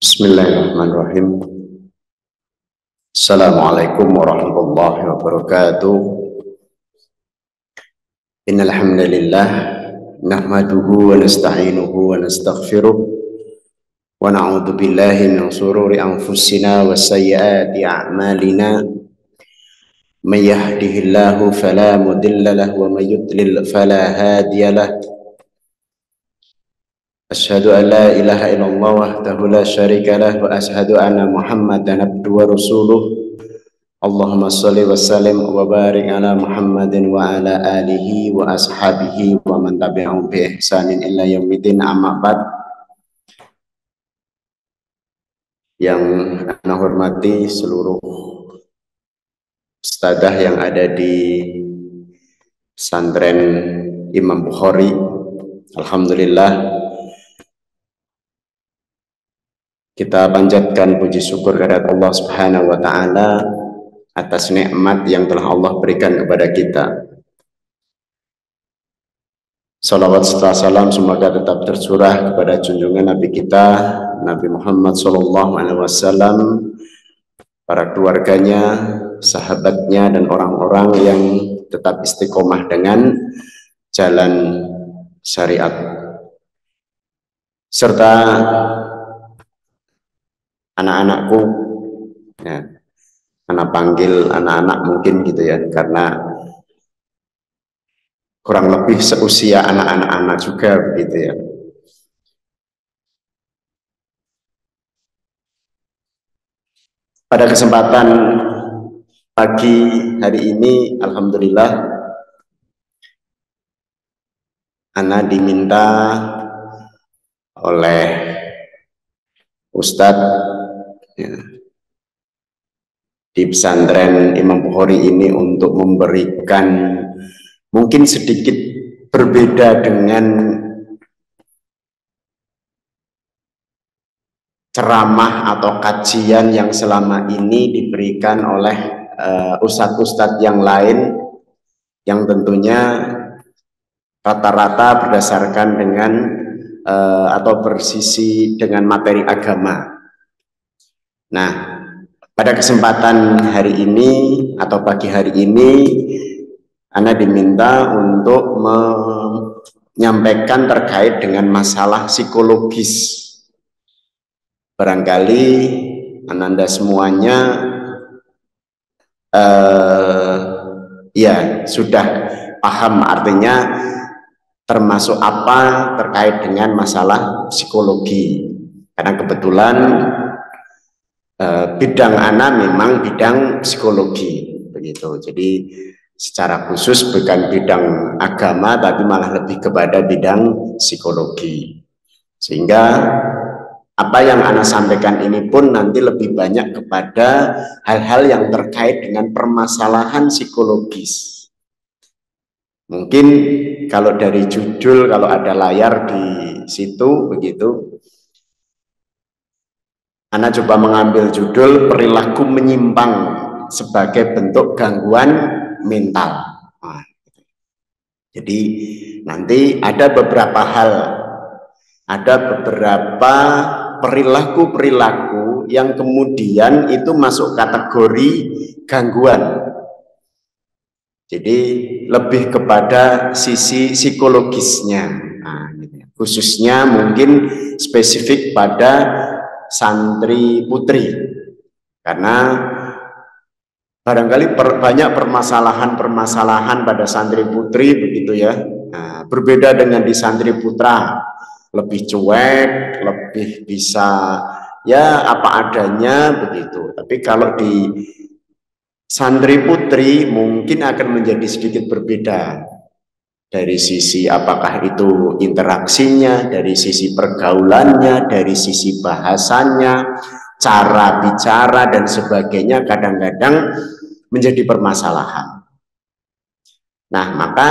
Bismillahirrahmanirrahim. Assalamualaikum warahmatullahi wabarakatuh. Innal hamdalillah nahmaduhu wa nasta'inuhu wa nastaghfiruh wa na'udzu billahi min shururi anfusina wa sayyiati a'malina. May yahdihillahu fala mudilla lahu wa may yudlil fala hadiya lahu. Asyhadu an la ilaha illallah wahdahu la syarika lah wa asyhadu anna Muhammadan abduhu wa rasuluh. Allahumma shalli wa sallim wa barik ala Muhammadin wa ala alihi wa ashabihi wa man tabi'ahum bi ihsanin ila yaumil amma ba'd. Yang ana hormati seluruh ustadzah yang ada di pesantren Imam Bukhari. Alhamdulillah, kita panjatkan puji syukur kepada Allah Subhanahu wa taala atas nikmat yang telah Allah berikan kepada kita. Salawat serta salam semoga tetap tercurah kepada junjungan Nabi kita, Nabi Muhammad SAW, para keluarganya, sahabatnya, dan orang-orang yang tetap istiqomah dengan jalan syariat. Serta anak-anakku, ya, anak panggil anak-anak mungkin gitu ya, karena kurang lebih seusia anak-anak juga begitu ya. Pada kesempatan pagi hari ini, alhamdulillah, ana diminta oleh Ustadz ya, di pesantren Imam Bukhari ini untuk memberikan mungkin sedikit berbeda dengan ceramah atau kajian yang selama ini diberikan oleh ustadz-ustadz yang lain, yang tentunya rata-rata berdasarkan dengan atau bersisi dengan materi agama. Nah, pada kesempatan hari ini atau pagi hari ini, Ana diminta untuk menyampaikan terkait dengan masalah psikologis. Barangkali Ananda semuanya ya sudah paham artinya termasuk apa terkait dengan masalah psikologi. Karena kebetulan bidang Ana memang bidang psikologi begitu. Jadi secara khusus bukan bidang agama tapi malah lebih kepada bidang psikologi. Sehingga apa yang Ana sampaikan ini pun nanti lebih banyak kepada hal-hal yang terkait dengan permasalahan psikologis. Mungkin kalau dari judul, kalau ada layar di situ begitu, Ana coba mengambil judul perilaku menyimpang sebagai bentuk gangguan mental. Nah, jadi nanti ada beberapa hal, ada beberapa perilaku-perilaku yang kemudian itu masuk kategori gangguan. Jadi lebih kepada sisi psikologisnya. Nah, khususnya mungkin spesifik pada santri putri, karena barangkali banyak permasalahan pada santri putri begitu ya. Nah, berbeda dengan di santri putra, lebih cuek, lebih bisa ya apa adanya begitu. Tapi kalau di santri putri mungkin akan menjadi sedikit berbeda dari sisi apakah itu interaksinya, dari sisi pergaulannya, dari sisi bahasanya, cara bicara dan sebagainya kadang-kadang menjadi permasalahan. Nah, maka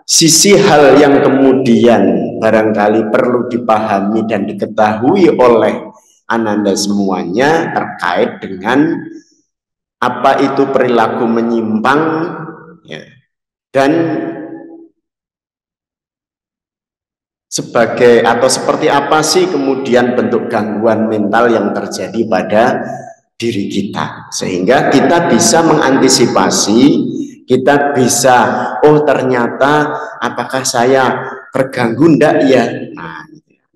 sisi hal yang kemudian barangkali perlu dipahami dan diketahui oleh Ananda semuanya terkait dengan apa itu perilaku menyimpang ya, dan sebagai atau seperti apa sih kemudian bentuk gangguan mental yang terjadi pada diri kita, sehingga kita bisa mengantisipasi, kita bisa, oh ternyata apakah saya terganggu ndak ya. Nah,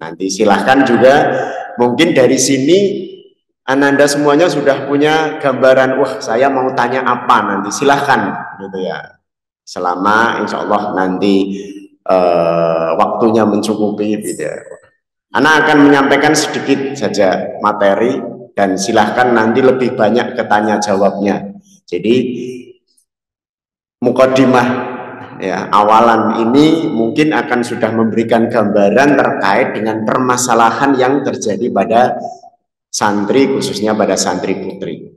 nanti silahkan juga mungkin dari sini Ananda semuanya sudah punya gambaran, wah saya mau tanya apa nanti, silahkan gitu ya, selama insya Allah nanti waktunya mencukupi gitu. Anak akan menyampaikan sedikit saja materi dan silahkan nanti lebih banyak ketanya jawabnya. Jadi mukadimah ya, awalan ini mungkin akan sudah memberikan gambaran terkait dengan permasalahan yang terjadi pada santri, khususnya pada santri putri.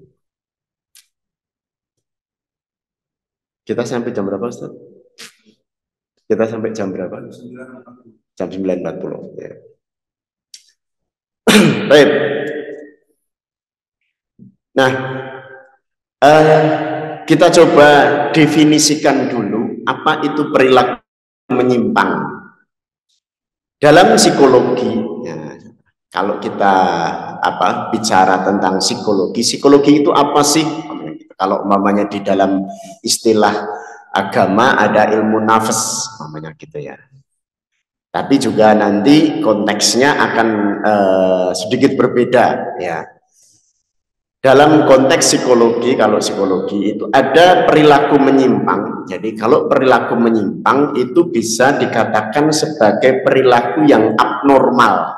Kita sampai jam berapa, Ustaz? Kita sampai jam berapa? Jam 9.40 ya. Baik. Nah, kita coba definisikan dulu apa itu perilaku menyimpang. Dalam psikologi, ya, kalau kita bicara tentang psikologi, psikologi itu apa sih? Kalau umpamanya di dalam istilah agama ada ilmu nafas, namanya gitu ya. Tapi juga nanti konteksnya akan sedikit berbeda ya. Dalam konteks psikologi, kalau psikologi itu ada perilaku menyimpang. Jadi kalau perilaku menyimpang itu bisa dikatakan sebagai perilaku yang abnormal.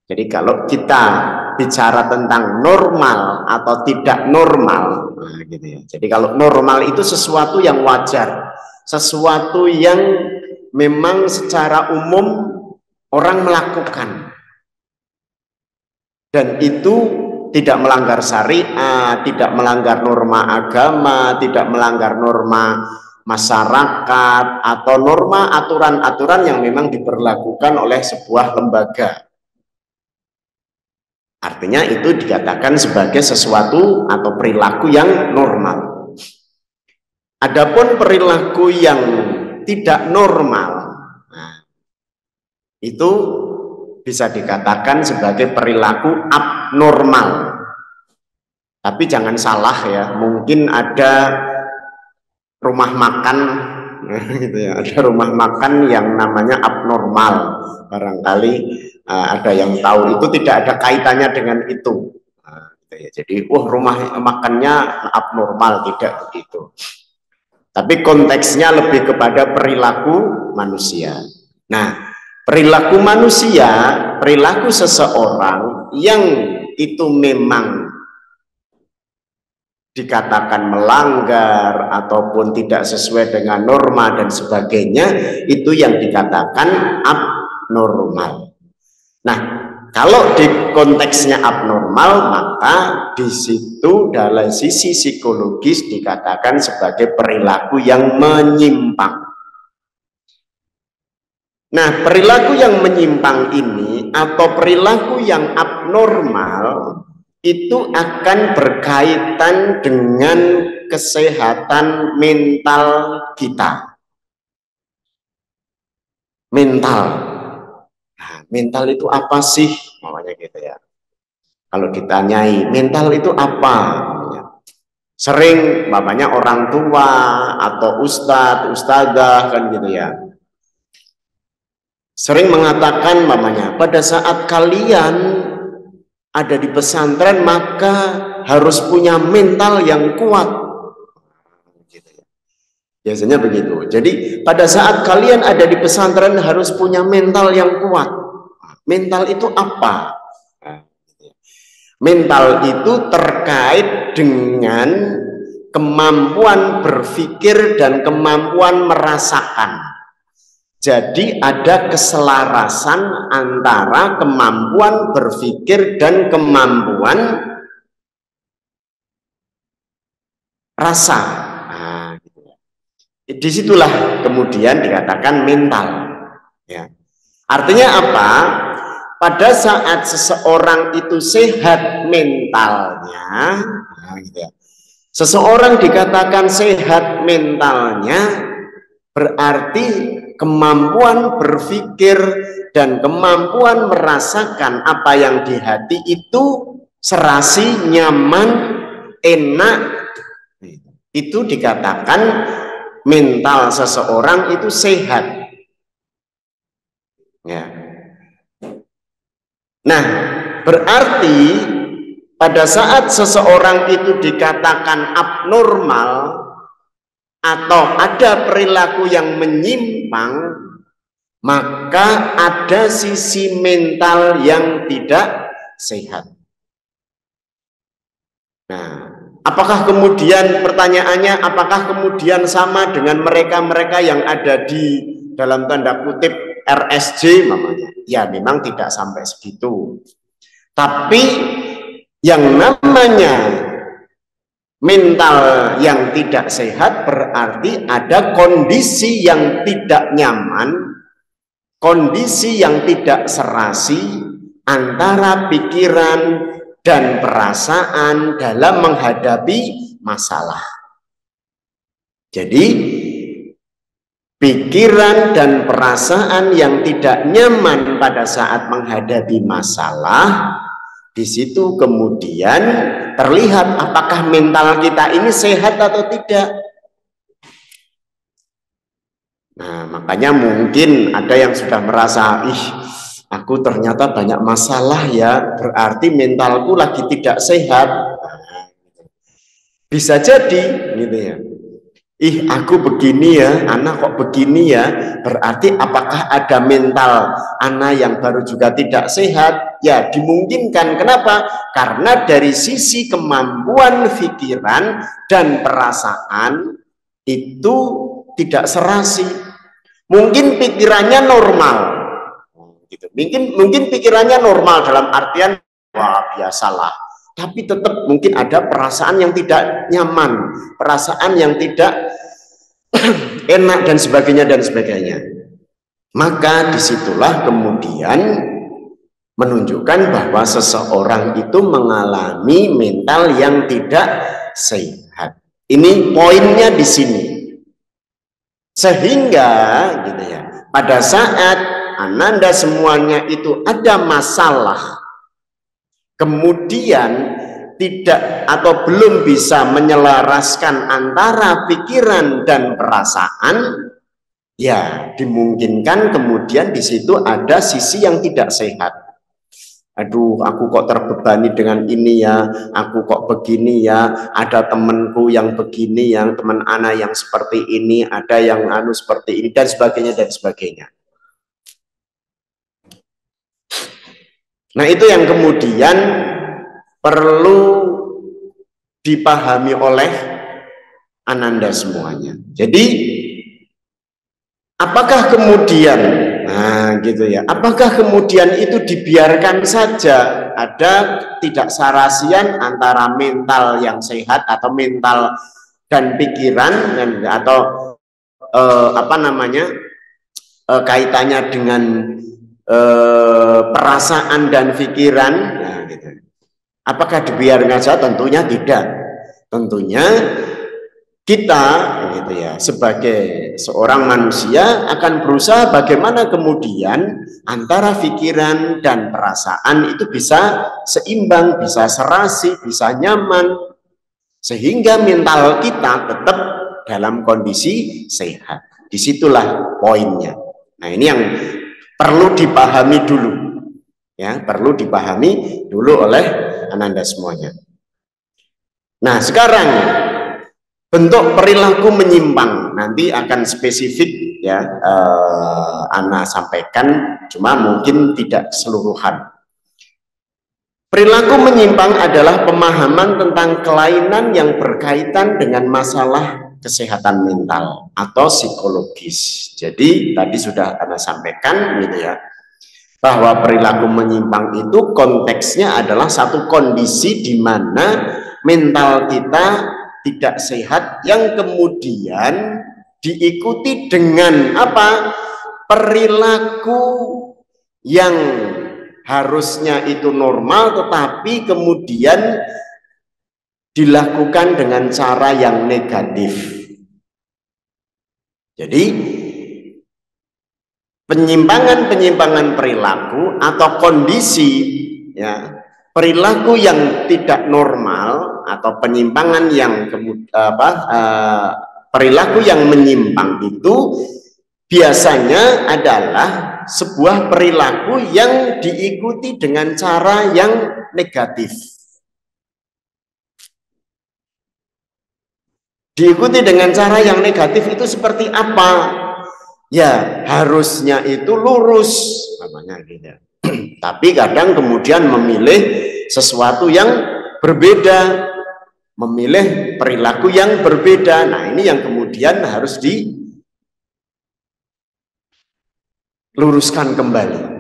Jadi kalau kita bicara tentang normal atau tidak normal, nah gitu ya. Jadi kalau normal itu sesuatu yang wajar, sesuatu yang memang secara umum orang melakukan, dan itu tidak melanggar syariat, tidak melanggar norma agama, tidak melanggar norma masyarakat atau norma aturan-aturan yang memang diberlakukan oleh sebuah lembaga. Artinya itu dikatakan sebagai sesuatu atau perilaku yang normal. Adapun perilaku yang tidak normal, nah, itu bisa dikatakan sebagai perilaku abnormal. Tapi jangan salah ya, mungkin ada rumah makan gitu ya, ada rumah makan yang namanya abnormal. Barangkali ada yang tahu, itu tidak ada kaitannya dengan itu. Gitu ya. Jadi, rumah makannya abnormal, tidak begitu. Tapi konteksnya lebih kepada perilaku manusia. Nah, perilaku manusia, perilaku seseorang yang itu memang dikatakan melanggar ataupun tidak sesuai dengan norma dan sebagainya, itu yang dikatakan abnormal. Nah, kalau di konteksnya abnormal, maka di situ dalam sisi psikologis dikatakan sebagai perilaku yang menyimpang. Nah, perilaku yang menyimpang ini atau perilaku yang abnormal itu akan berkaitan dengan kesehatan mental kita. Mental. Nah, mental itu apa sih? Namanya gitu ya. Kalau ditanyai, mental itu apa? Sering bapaknya orang tua atau ustadz, ustadzah kan gitu ya. Sering mengatakan mamanya, pada saat kalian ada di pesantren maka harus punya mental yang kuat. Gitu ya. Biasanya begitu. Jadi pada saat kalian ada di pesantren harus punya mental yang kuat. Mental itu apa? Mental itu terkait dengan kemampuan berpikir dan kemampuan merasakan. Jadi ada keselarasan antara kemampuan berpikir dan kemampuan rasa. Nah, disitulah kemudian dikatakan mental. Ya. Artinya apa? Pada saat seseorang itu sehat mentalnya, nah, gitu ya. Seseorang dikatakan sehat mentalnya, berarti kemampuan berpikir dan kemampuan merasakan apa yang di hati itu serasi, nyaman, enak. Itu dikatakan mental seseorang itu sehat. Ya. Nah, berarti pada saat seseorang itu dikatakan abnormal atau ada perilaku yang menyimpang, maka ada sisi mental yang tidak sehat. Nah, apakah kemudian pertanyaannya, apakah kemudian sama dengan mereka-mereka yang ada di dalam tanda kutip RSJ namanya? Ya, memang tidak sampai segitu. Tapi yang namanya mental yang tidak sehat berarti ada kondisi yang tidak nyaman, kondisi yang tidak serasi antara pikiran dan perasaan dalam menghadapi masalah. Jadi pikiran dan perasaan yang tidak nyaman pada saat menghadapi masalah, di situ kemudian terlihat apakah mental kita ini sehat atau tidak. Nah, makanya mungkin ada yang sudah merasa, aku ternyata banyak masalah ya, berarti mentalku lagi tidak sehat. Bisa jadi gitu ya. Aku begini ya, anak kok begini ya, berarti apakah ada mental anak yang baru juga tidak sehat? Ya, dimungkinkan. Kenapa? Karena dari sisi kemampuan pikiran dan perasaan itu tidak serasi. Mungkin pikirannya normal, gitu. Mungkin pikirannya normal dalam artian wah biasalah. Tapi tetap mungkin ada perasaan yang tidak nyaman, perasaan yang tidak enak dan sebagainya. Maka disitulah kemudian menunjukkan bahwa seseorang itu mengalami mental yang tidak sehat. Ini poinnya di sini. Sehingga gitu ya, pada saat Ananda semuanya itu ada masalah, kemudian tidak atau belum bisa menyelaraskan antara pikiran dan perasaan, ya dimungkinkan kemudian di situ ada sisi yang tidak sehat. Aduh, aku kok terbebani dengan ini ya, aku kok begini ya, ada temanku yang begini, yang teman anak yang seperti ini, ada yang seperti ini, dan sebagainya. Nah, itu yang kemudian perlu dipahami oleh Ananda semuanya. Jadi, apakah kemudian, apakah kemudian itu dibiarkan saja ada tidak serasian antara mental yang sehat atau mental dan pikiran atau kaitannya dengan perasaan dan pikiran, gitu. Apakah dibiarkan saja? Tentunya tidak. Tentunya kita gitu ya, sebagai seorang manusia akan berusaha bagaimana kemudian antara pikiran dan perasaan itu bisa seimbang, bisa serasi, bisa nyaman, sehingga mental kita tetap dalam kondisi sehat. Disitulah poinnya. Nah, ini yang perlu dipahami dulu, ya, perlu dipahami dulu oleh Ananda semuanya. Nah, sekarang bentuk perilaku menyimpang nanti akan spesifik ya, Ana sampaikan, cuma mungkin tidak keseluruhan. Perilaku menyimpang adalah pemahaman tentang kelainan yang berkaitan dengan masalah kesehatan mental atau psikologis. Jadi tadi sudah Ana sampaikan gitu ya, bahwa perilaku menyimpang itu konteksnya adalah satu kondisi di mana mental kita tidak sehat yang kemudian diikuti dengan apa? Perilaku yang harusnya itu normal tetapi kemudian dilakukan dengan cara yang negatif. Jadi penyimpangan-penyimpangan perilaku atau kondisi ya perilaku yang tidak normal atau penyimpangan yang perilaku yang menyimpang itu biasanya adalah sebuah perilaku yang diikuti dengan cara yang negatif. Diikuti dengan cara yang negatif itu seperti apa? Ya, harusnya itu lurus namanya gitu. Tapi kadang kemudian memilih sesuatu yang berbeda, memilih perilaku yang berbeda. Nah, ini yang kemudian harus diluruskan kembali.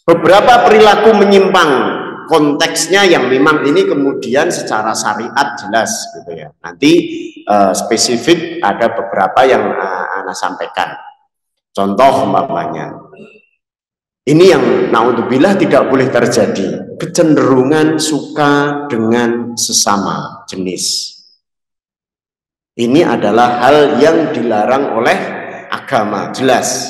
Beberapa perilaku menyimpang, konteksnya yang memang ini kemudian secara syariat jelas gitu ya. Nanti spesifik ada beberapa yang Ana sampaikan. Contoh umpamanya, ini yang naudzubillah tidak boleh terjadi, kecenderungan suka dengan sesama jenis. Ini adalah hal yang dilarang oleh agama, jelas.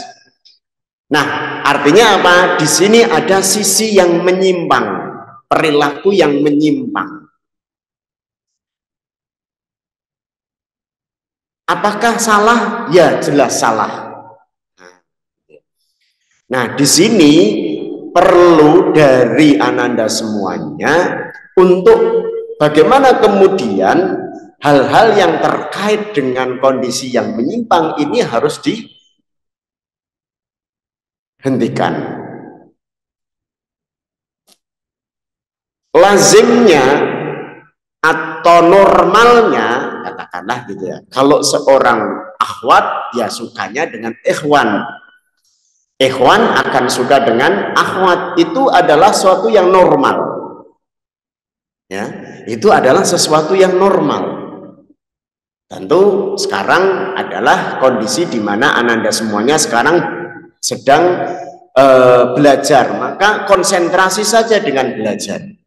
Nah, artinya apa? Di sini ada sisi yang menyimpang, perilaku yang menyimpang. Apakah salah? Ya, jelas salah. Nah, di sini perlu dari Ananda semuanya untuk bagaimana kemudian hal-hal yang terkait dengan kondisi yang menyimpang ini harus dihentikan. Lazimnya atau normalnya, katakanlah gitu ya, kalau seorang akhwat ya sukanya dengan ikhwan, ikhwan akan suka dengan akhwat, itu adalah sesuatu yang normal ya, itu adalah sesuatu yang normal. Tentu sekarang adalah kondisi di mana Ananda semuanya sekarang sedang belajar, maka konsentrasi saja dengan belajar.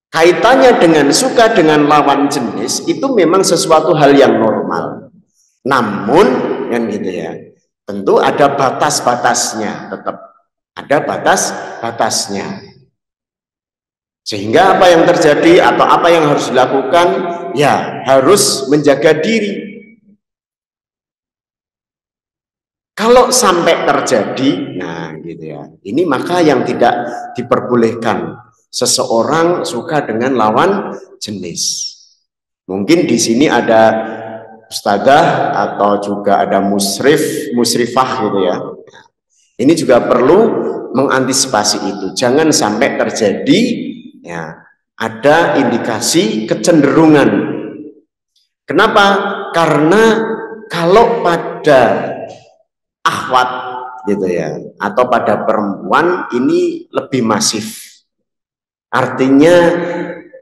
Kaitannya dengan suka dengan lawan jenis itu memang sesuatu hal yang normal. Namun kan gitu ya, tentu ada batas-batasnya, tetap ada batas-batasnya. Sehingga apa yang terjadi atau apa yang harus dilakukan, ya harus menjaga diri. Kalau sampai terjadi, nah gitu ya, ini maka yang tidak diperbolehkan. Seseorang suka dengan lawan jenis. Mungkin di sini ada ustadzah atau juga ada musrifah gitu ya. Ini juga perlu mengantisipasi itu. Jangan sampai terjadi ya ada indikasi kecenderungan. Kenapa? Karena kalau pada akhwat gitu ya atau pada perempuan ini lebih masif. Artinya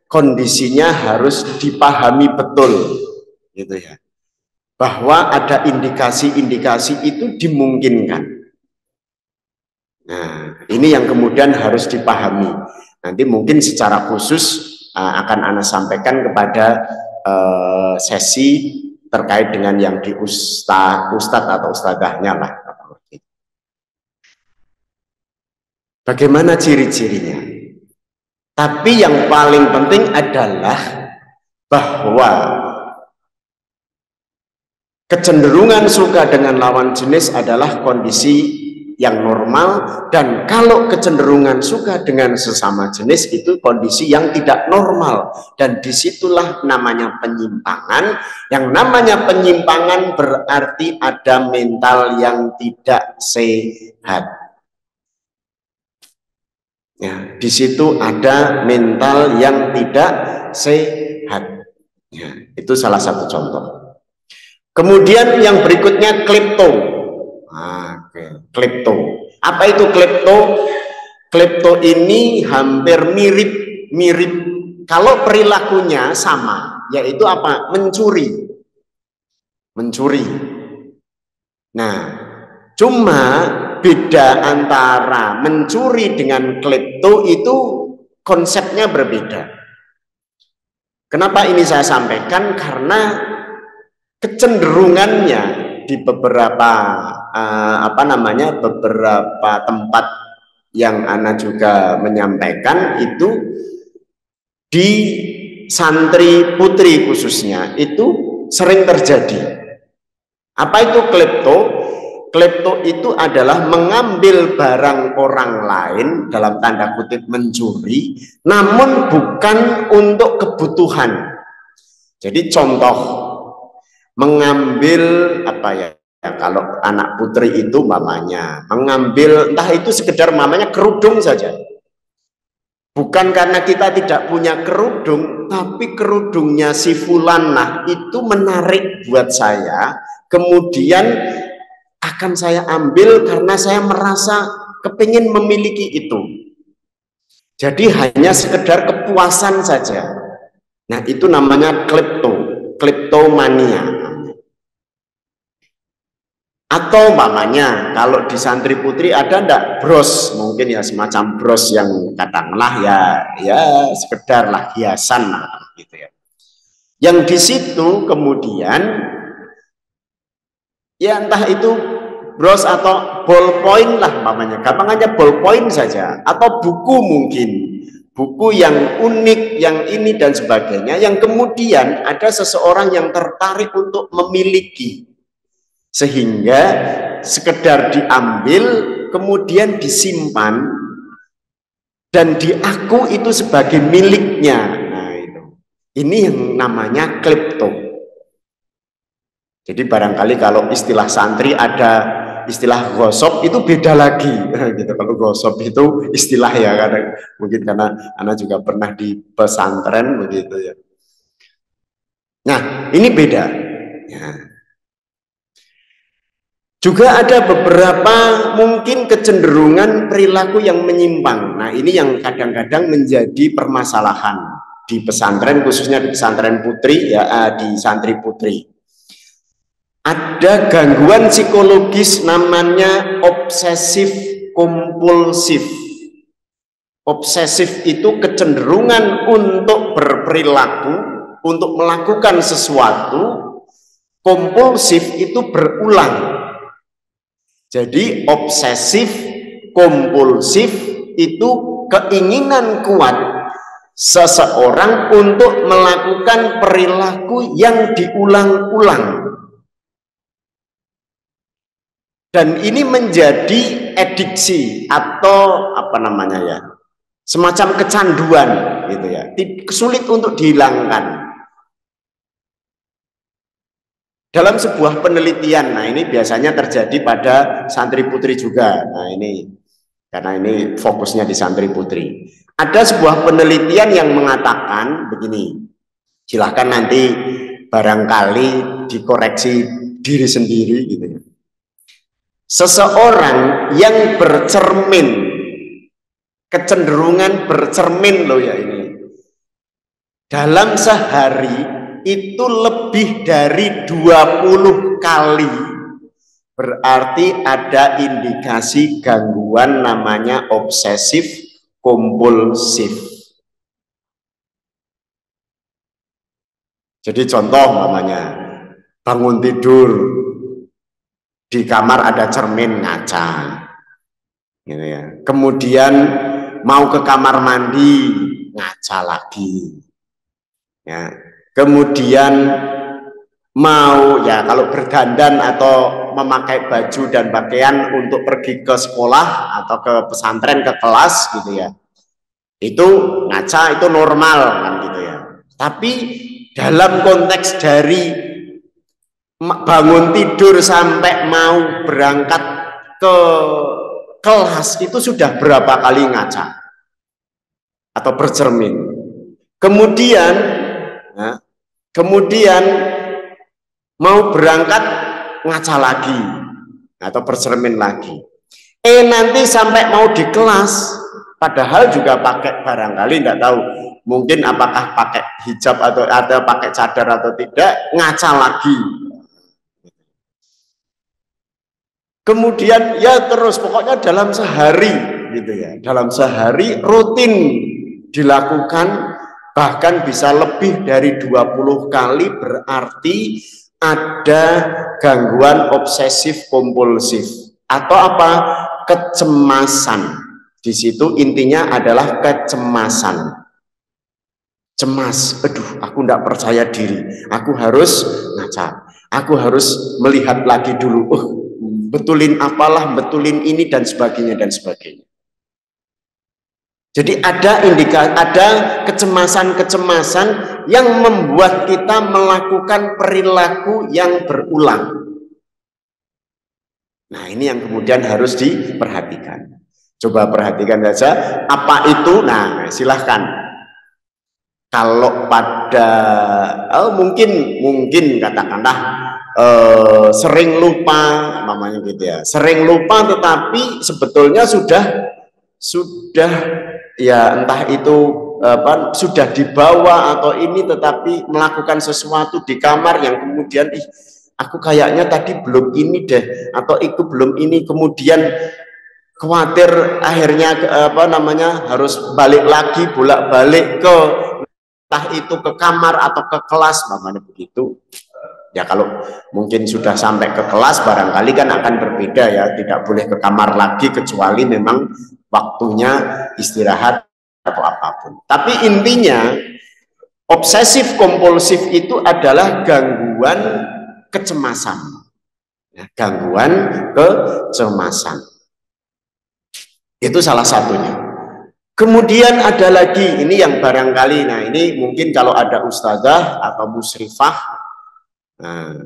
kondisinya harus dipahami betul gitu ya, bahwa ada indikasi-indikasi itu dimungkinkan. Nah, ini yang kemudian harus dipahami. Nanti mungkin secara khusus akan Ana sampaikan kepada sesi terkait dengan yang di ustadz atau ustadzahnya lah. Bagaimana ciri-cirinya? Tapi yang paling penting adalah bahwa kecenderungan suka dengan lawan jenis adalah kondisi yang normal, dan kalau kecenderungan suka dengan sesama jenis itu kondisi yang tidak normal, dan disitulah namanya penyimpangan. Yang namanya penyimpangan berarti ada mental yang tidak sehat. Ya, di situ ada mental yang tidak sehat. Ya, itu salah satu contoh. Kemudian yang berikutnya klepto. Klepto. Apa itu klepto? Klepto ini hampir mirip. Kalau perilakunya sama, yaitu apa? Mencuri. Nah, cuma beda antara mencuri dengan klepto itu konsepnya berbeda. Kenapa ini saya sampaikan? Karena kecenderungannya di beberapa beberapa tempat yang Ana juga menyampaikan itu di santri putri khususnya itu sering terjadi. Apa itu klepto? Klepto itu adalah mengambil barang orang lain, dalam tanda kutip mencuri, namun bukan untuk kebutuhan. Jadi contoh, mengambil kalau anak putri itu mamanya mengambil, entah itu sekedar mamanya kerudung saja. Bukan karena kita tidak punya kerudung, tapi kerudungnya si fulanah itu menarik buat saya, kemudian akan saya ambil karena saya merasa kepingin memiliki itu. Jadi hanya sekedar kepuasan saja. Nah, itu namanya kleptomania. Atau mamanya kalau di santri putri ada ndak bros, mungkin ya semacam bros yang katakanlah ya sekedar lah hiasan lah gitu ya. Yang di situ kemudian ya entah itu bros atau ballpoint lah mamanya, gampangannya ballpoint saja, atau buku mungkin, buku yang unik, yang ini dan sebagainya, yang kemudian ada seseorang yang tertarik untuk memiliki, sehingga sekedar diambil kemudian disimpan dan diaku itu sebagai miliknya. Nah, ini yang namanya klepto. Jadi barangkali kalau istilah santri ada istilah gosop, itu beda lagi gitu. Kalau gosop itu istilah ya, karena mungkin karena Ana juga pernah di pesantren begitu ya. Nah, ini beda ya. Juga ada beberapa mungkin kecenderungan perilaku yang menyimpang. Nah, ini yang kadang-kadang menjadi permasalahan di pesantren, khususnya di pesantren putri ya, di santri putri. Ada gangguan psikologis namanya obsesif kompulsif. Obsesif itu kecenderungan untuk berperilaku, untuk melakukan sesuatu. Kompulsif itu berulang. Jadi obsesif kompulsif itu keinginan kuat seseorang untuk melakukan perilaku yang diulang-ulang. Dan ini menjadi adiksi atau semacam kecanduan gitu ya, sulit untuk dihilangkan. Dalam sebuah penelitian, nah ini biasanya terjadi pada santri putri juga. Nah ini karena ini fokusnya di santri putri. Ada sebuah penelitian yang mengatakan begini, silahkan nanti barangkali dikoreksi diri sendiri gitu ya. Seseorang yang bercermin, kecenderungan bercermin loh ya ini, dalam sehari itu lebih dari 20 kali, berarti ada indikasi gangguan namanya obsesif kompulsif. Jadi contoh namanya bangun tidur, di kamar ada cermin, ngaca gitu ya. Kemudian mau ke kamar mandi, ngaca lagi ya. Kemudian mau ya kalau berdandan atau memakai baju dan pakaian untuk pergi ke sekolah atau ke pesantren, ke kelas gitu ya, itu ngaca, itu normal kan gitu ya. Tapi dalam konteks dari bangun tidur sampai mau berangkat ke kelas itu sudah berapa kali ngaca atau bercermin. Kemudian mau berangkat ngaca lagi atau bercermin lagi. Nanti sampai mau di kelas, padahal juga pakai, barangkali tidak tahu, mungkin apakah pakai hijab atau ada pakai cadar atau tidak, ngaca lagi. Kemudian ya terus pokoknya dalam sehari gitu ya, dalam sehari rutin dilakukan, bahkan bisa lebih dari 20 kali, berarti ada gangguan obsesif kompulsif atau apa? Kecemasan. Di situ intinya adalah kecemasan. Cemas, aduh aku tidak percaya diri, aku harus ngaca, aku harus melihat lagi dulu, betulin apalah, betulin ini dan sebagainya dan sebagainya. Jadi ada ada kecemasan-kecemasan yang membuat kita melakukan perilaku yang berulang. Nah ini yang kemudian harus diperhatikan. Coba perhatikan saja apa itu. Nah silahkan. Kalau pada mungkin katakanlah sering lupa namanya gitu ya, sering lupa tetapi sebetulnya sudah ya entah itu sudah dibawa atau ini, tetapi melakukan sesuatu di kamar yang kemudian aku kayaknya tadi belum ini deh atau itu belum ini, kemudian khawatir akhirnya harus balik lagi bolak-balik ke entah itu ke kamar atau ke kelas, namanya begitu ya. Kalau mungkin sudah sampai ke kelas barangkali kan akan berbeda ya, tidak boleh ke kamar lagi kecuali memang waktunya istirahat atau apapun. Tapi intinya obsesif kompulsif itu adalah gangguan kecemasan ya, gangguan kecemasan itu salah satunya. Kemudian ada lagi, ini yang barangkali, nah ini mungkin kalau ada ustazah atau musyrifah, nah,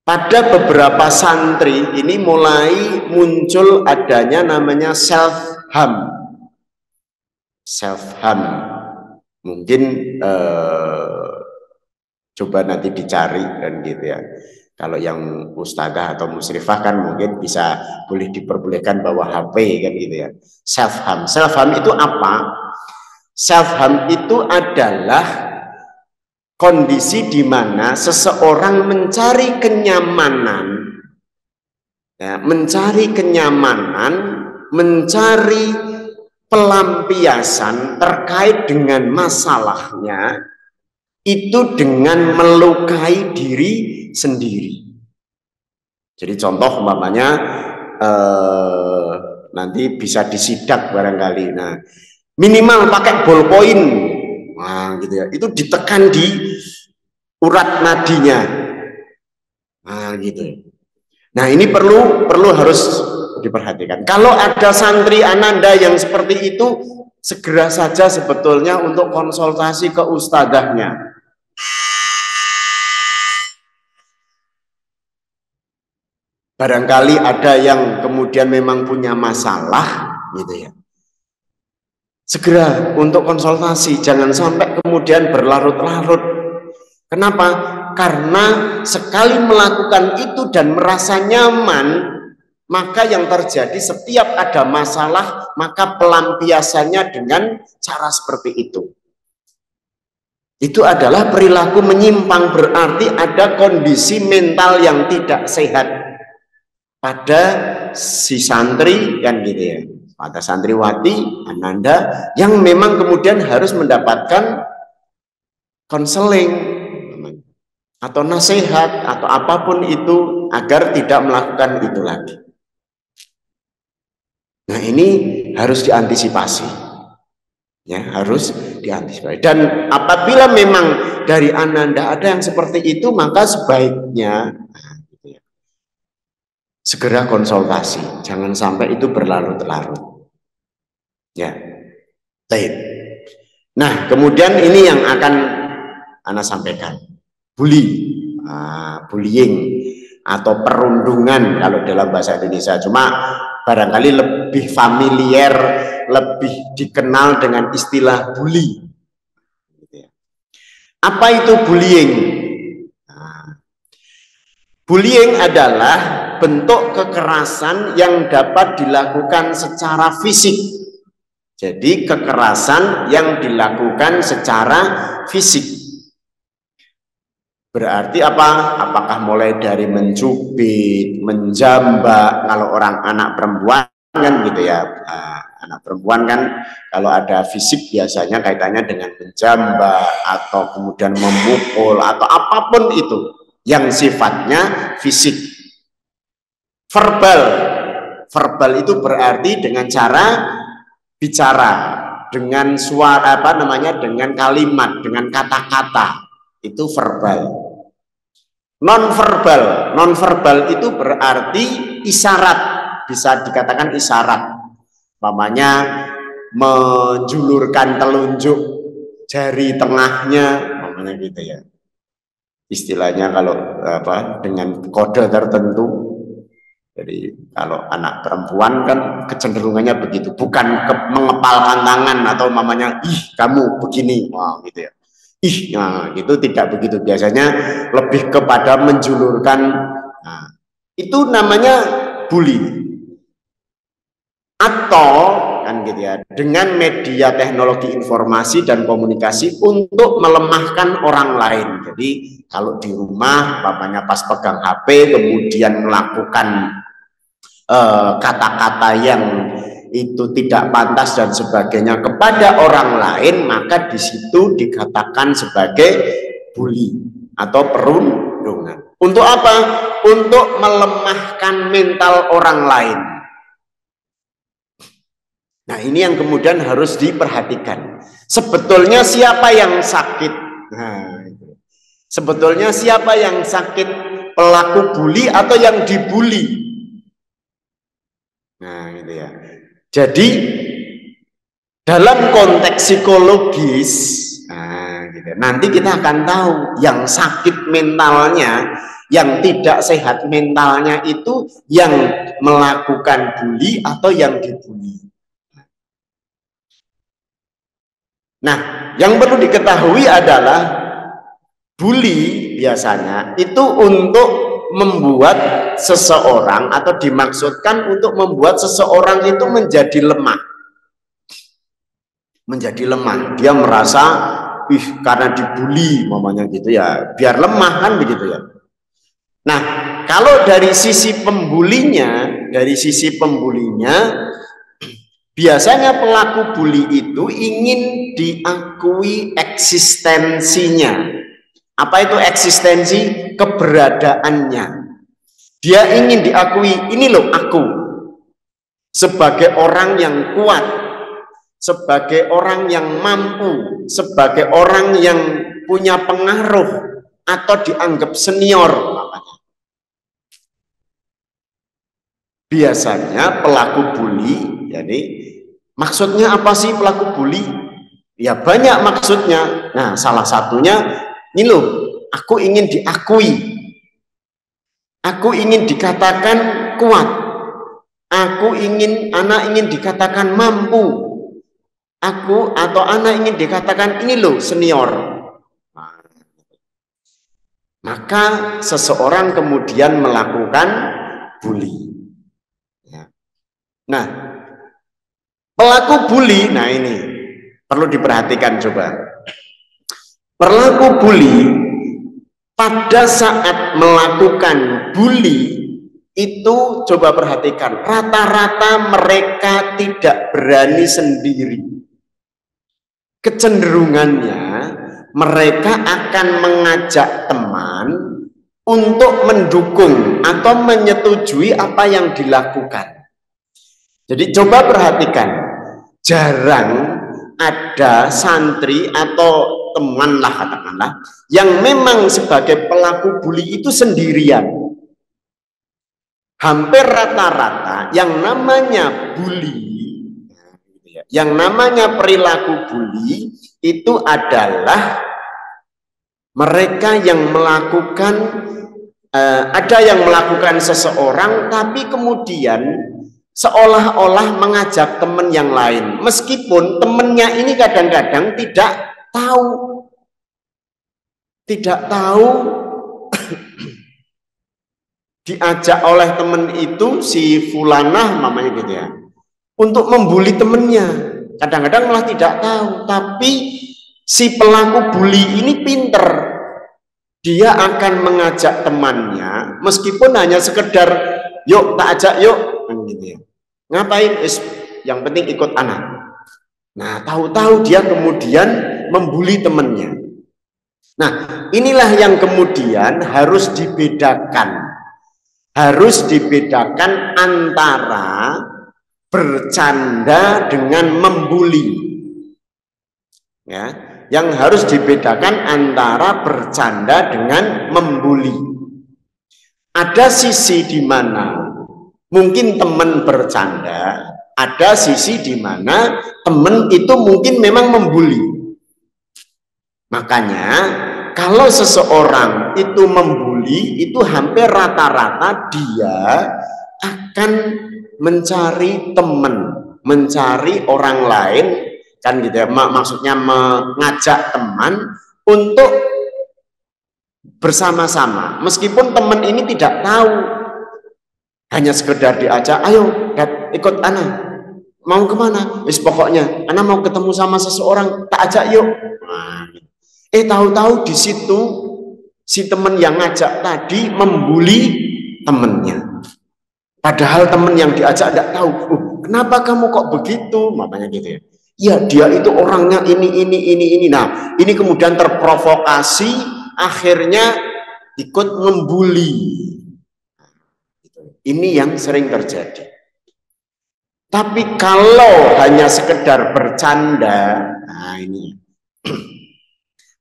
pada beberapa santri ini mulai muncul adanya namanya self-harm. Self-harm, mungkin coba nanti dicari dan gitu ya. Kalau yang ustazah atau musyrifah kan mungkin bisa boleh diperbolehkan bawa HP kan gitu ya. Self-harm. Self-harm itu apa? Self-harm itu adalah kondisi di mana seseorang mencari kenyamanan, ya, mencari kenyamanan, mencari pelampiasan terkait dengan masalahnya, itu dengan melukai diri sendiri. Jadi contoh umpamanya nanti bisa disidak barangkali. Nah, minimal pakai ballpoint, nah gitu ya, itu ditekan di urat nadinya, nah gitu. Nah ini perlu harus diperhatikan. Kalau ada santri ananda yang seperti itu, segera saja sebetulnya untuk konsultasi ke ustadzahnya. Barangkali ada yang kemudian memang punya masalah gitu ya, segera untuk konsultasi, jangan sampai kemudian berlarut-larut. Kenapa? Karena sekali melakukan itu dan merasa nyaman, maka yang terjadi setiap ada masalah maka pelampiasannya dengan cara seperti itu. Itu adalah perilaku menyimpang, berarti ada kondisi mental yang tidak sehat pada si santri kan gitu ya, pada santriwati ananda yang memang kemudian harus mendapatkan konseling atau nasihat atau apapun itu agar tidak melakukan itu lagi. Nah ini harus diantisipasi ya, harus diantisipasi. Dan apabila memang dari ananda ada yang seperti itu, maka sebaiknya segera konsultasi, jangan sampai itu berlarut-larut ya. Baik. Nah kemudian ini yang akan Ana sampaikan, bullying atau perundungan kalau dalam bahasa Indonesia, cuma barangkali lebih familiar, lebih dikenal dengan istilah bully. Apa itu bullying? Bullying adalah bentuk kekerasan yang dapat dilakukan secara fisik. Jadi kekerasan yang dilakukan secara fisik. Berarti apa? Apakah mulai dari mencubit, menjambak, kalau orang anak perempuan kan gitu ya. Anak perempuan kan kalau ada fisik biasanya kaitannya dengan menjambak atau kemudian memukul atau apapun itu. yang sifatnya fisik. Verbal itu berarti dengan cara bicara, dengan suara dengan kalimat, dengan kata-kata, itu verbal. Non-verbal itu berarti isyarat, bisa dikatakan isyarat, umpamanya menjulurkan telunjuk jari tengahnya, umpamanya gitu ya. Istilahnya kalau dengan kode tertentu. Jadi kalau anak perempuan kan kecenderungannya begitu, bukan mengepalkan tangan atau mamanya ih kamu begini, wah gitu ya. Ih, nah, itu tidak begitu, biasanya lebih kepada menjulurkan. Nah, itu namanya bully. Atau kan gitu ya, dengan media teknologi informasi dan komunikasi untuk melemahkan orang lain. Jadi kalau di rumah bapaknya pas pegang HP kemudian melakukan kata-kata yang itu tidak pantas dan sebagainya kepada orang lain, maka di situ dikatakan sebagai bully atau perundungan. Untuk apa? Untuk melemahkan mental orang lain. Nah, ini yang kemudian harus diperhatikan. Sebetulnya siapa yang sakit? Nah, sebetulnya siapa yang sakit, pelaku bully atau yang dibully? Nah, gitu ya. Jadi dalam konteks psikologis, nah, gitu, nanti kita akan tahu yang sakit mentalnya, yang tidak sehat mentalnya itu yang melakukan bully atau yang dibully. Nah, yang perlu diketahui adalah bully biasanya itu untuk membuat seseorang, atau dimaksudkan untuk membuat seseorang itu menjadi lemah. Menjadi lemah. Dia merasa, karena dibully, mamanya gitu ya, biar lemah kan begitu ya. Nah, kalau dari sisi pembulinya, biasanya pelaku bully itu ingin diakui eksistensinya. Apa itu eksistensi? Keberadaannya. Dia ingin diakui, ini loh aku. Sebagai orang yang kuat, sebagai orang yang mampu, sebagai orang yang punya pengaruh, atau dianggap senior. Biasanya pelaku bully, jadi maksudnya apa sih pelaku bully? Ya banyak maksudnya. Nah, salah satunya ini loh, aku ingin diakui, aku ingin dikatakan kuat, anak ingin dikatakan mampu, aku atau anak ingin dikatakan ini loh senior. Maka seseorang kemudian melakukan bully. Nah, pelaku bully, nah ini perlu diperhatikan coba. Pelaku bully pada saat melakukan bully itu, coba perhatikan, rata-rata mereka tidak berani sendiri. Kecenderungannya mereka akan mengajak teman untuk mendukung atau menyetujui apa yang dilakukan. Jadi coba perhatikan, jarang ada santri atau teman lah katakanlah yang memang sebagai pelaku bully itu sendirian. Hampir rata-rata yang namanya bully, yang namanya perilaku bully itu adalah mereka yang melakukan ada yang melakukan seseorang tapi kemudian seolah-olah mengajak teman yang lain, meskipun temannya ini kadang-kadang tidak tahu diajak oleh teman itu, si fulanah mamanya gitu ya, untuk membuli temennya. Kadang-kadang malah tidak tahu, tapi si pelaku bully ini pinter, dia akan mengajak temannya meskipun hanya sekedar yuk tak ajak yuk gitu ya. Ngapain? Yang penting ikut anak. Nah, tahu-tahu dia kemudian membuli temannya. Nah, inilah yang kemudian harus dibedakan. Harus dibedakan antara bercanda dengan membuli. Ya, yang harus dibedakan antara bercanda dengan membuli. Ada sisi di mana mungkin teman bercanda, ada sisi di mana teman itu mungkin memang membuli. Makanya kalau seseorang itu membuli, itu hampir rata-rata dia akan mencari teman, mencari orang lain, kan gitu ya, maksudnya mengajak teman untuk bersama-sama, meskipun teman ini tidak tahu, hanya sekedar diajak, ayo ikut Ana, mau kemana? Pokoknya Ana mau ketemu sama seseorang, tak ajak yuk. Nah, tahu-tahu di situ si teman yang ngajak tadi membuli temennya. Padahal teman yang diajak tidak tahu, kenapa kamu kok begitu? Makanya gitu ya. Ya dia itu orangnya ini. Nah, ini kemudian terprovokasi, akhirnya ikut membuli. Ini yang sering terjadi. Tapi kalau hanya sekedar bercanda, nah ini.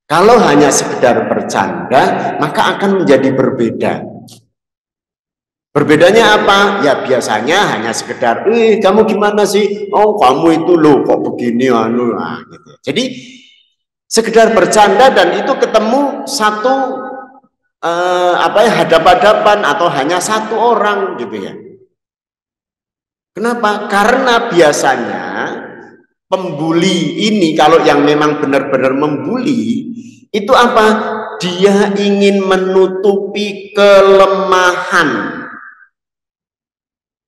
Kalau hanya sekedar bercanda, maka akan menjadi berbeda. Berbedanya apa? Ya biasanya hanya sekedar, kamu gimana sih? Oh kamu itu loh kok begini, gitu. Jadi sekedar bercanda dan itu ketemu satu hadap-hadapan atau hanya satu orang gitu ya. Kenapa? Karena biasanya pembuli ini kalau yang memang benar-benar membuli itu apa? Dia ingin menutupi kelemahan.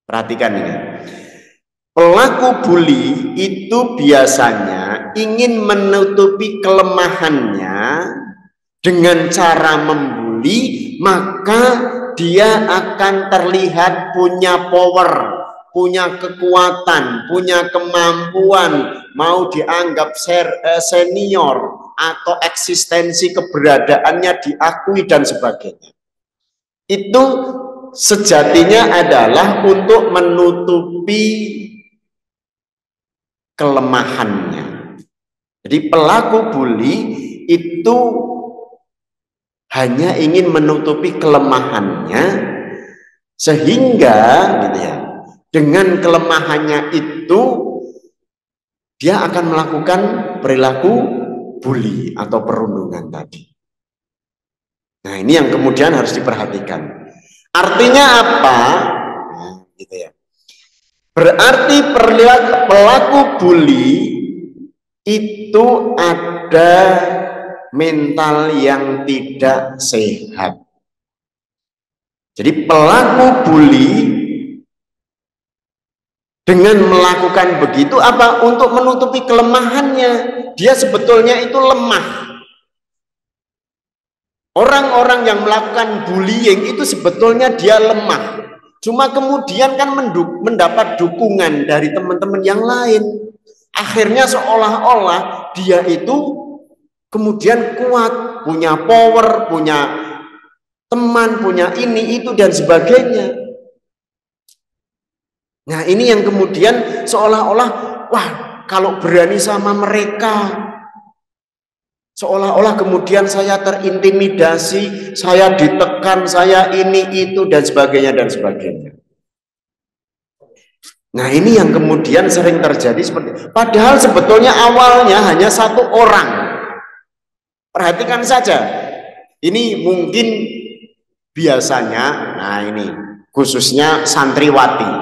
Perhatikan ini. Pelaku bully itu biasanya ingin menutupi kelemahannya dengan cara membuli, maka dia akan terlihat punya power, punya kekuatan, punya kemampuan, mau dianggap senior atau eksistensi keberadaannya diakui dan sebagainya. Itu sejatinya adalah untuk menutupi kelemahannya. Jadi pelaku bully itu hanya ingin menutupi kelemahannya, sehingga gitu ya, dengan kelemahannya itu dia akan melakukan perilaku bully atau perundungan tadi. Nah, ini yang kemudian harus diperhatikan. Artinya apa? Nah, gitu ya. Berarti pelaku bully itu ada mental yang tidak sehat. Jadi pelaku bully dengan melakukan begitu apa? Untuk menutupi kelemahannya. Dia sebetulnya itu lemah. Orang-orang yang melakukan bullying itu sebetulnya dia lemah. Cuma kemudian kan mendapat dukungan dari teman-teman yang lain. Akhirnya seolah-olah dia itu kemudian kuat, punya power, punya teman, punya ini, itu, dan sebagainya. Nah, ini yang kemudian seolah-olah, wah, kalau berani sama mereka, seolah-olah kemudian saya terintimidasi, saya ditekan, saya ini, itu, dan sebagainya, dan sebagainya. Nah, ini yang kemudian sering terjadi seperti, padahal sebetulnya awalnya hanya satu orang. Perhatikan saja, ini mungkin biasanya, nah ini, khususnya santriwati.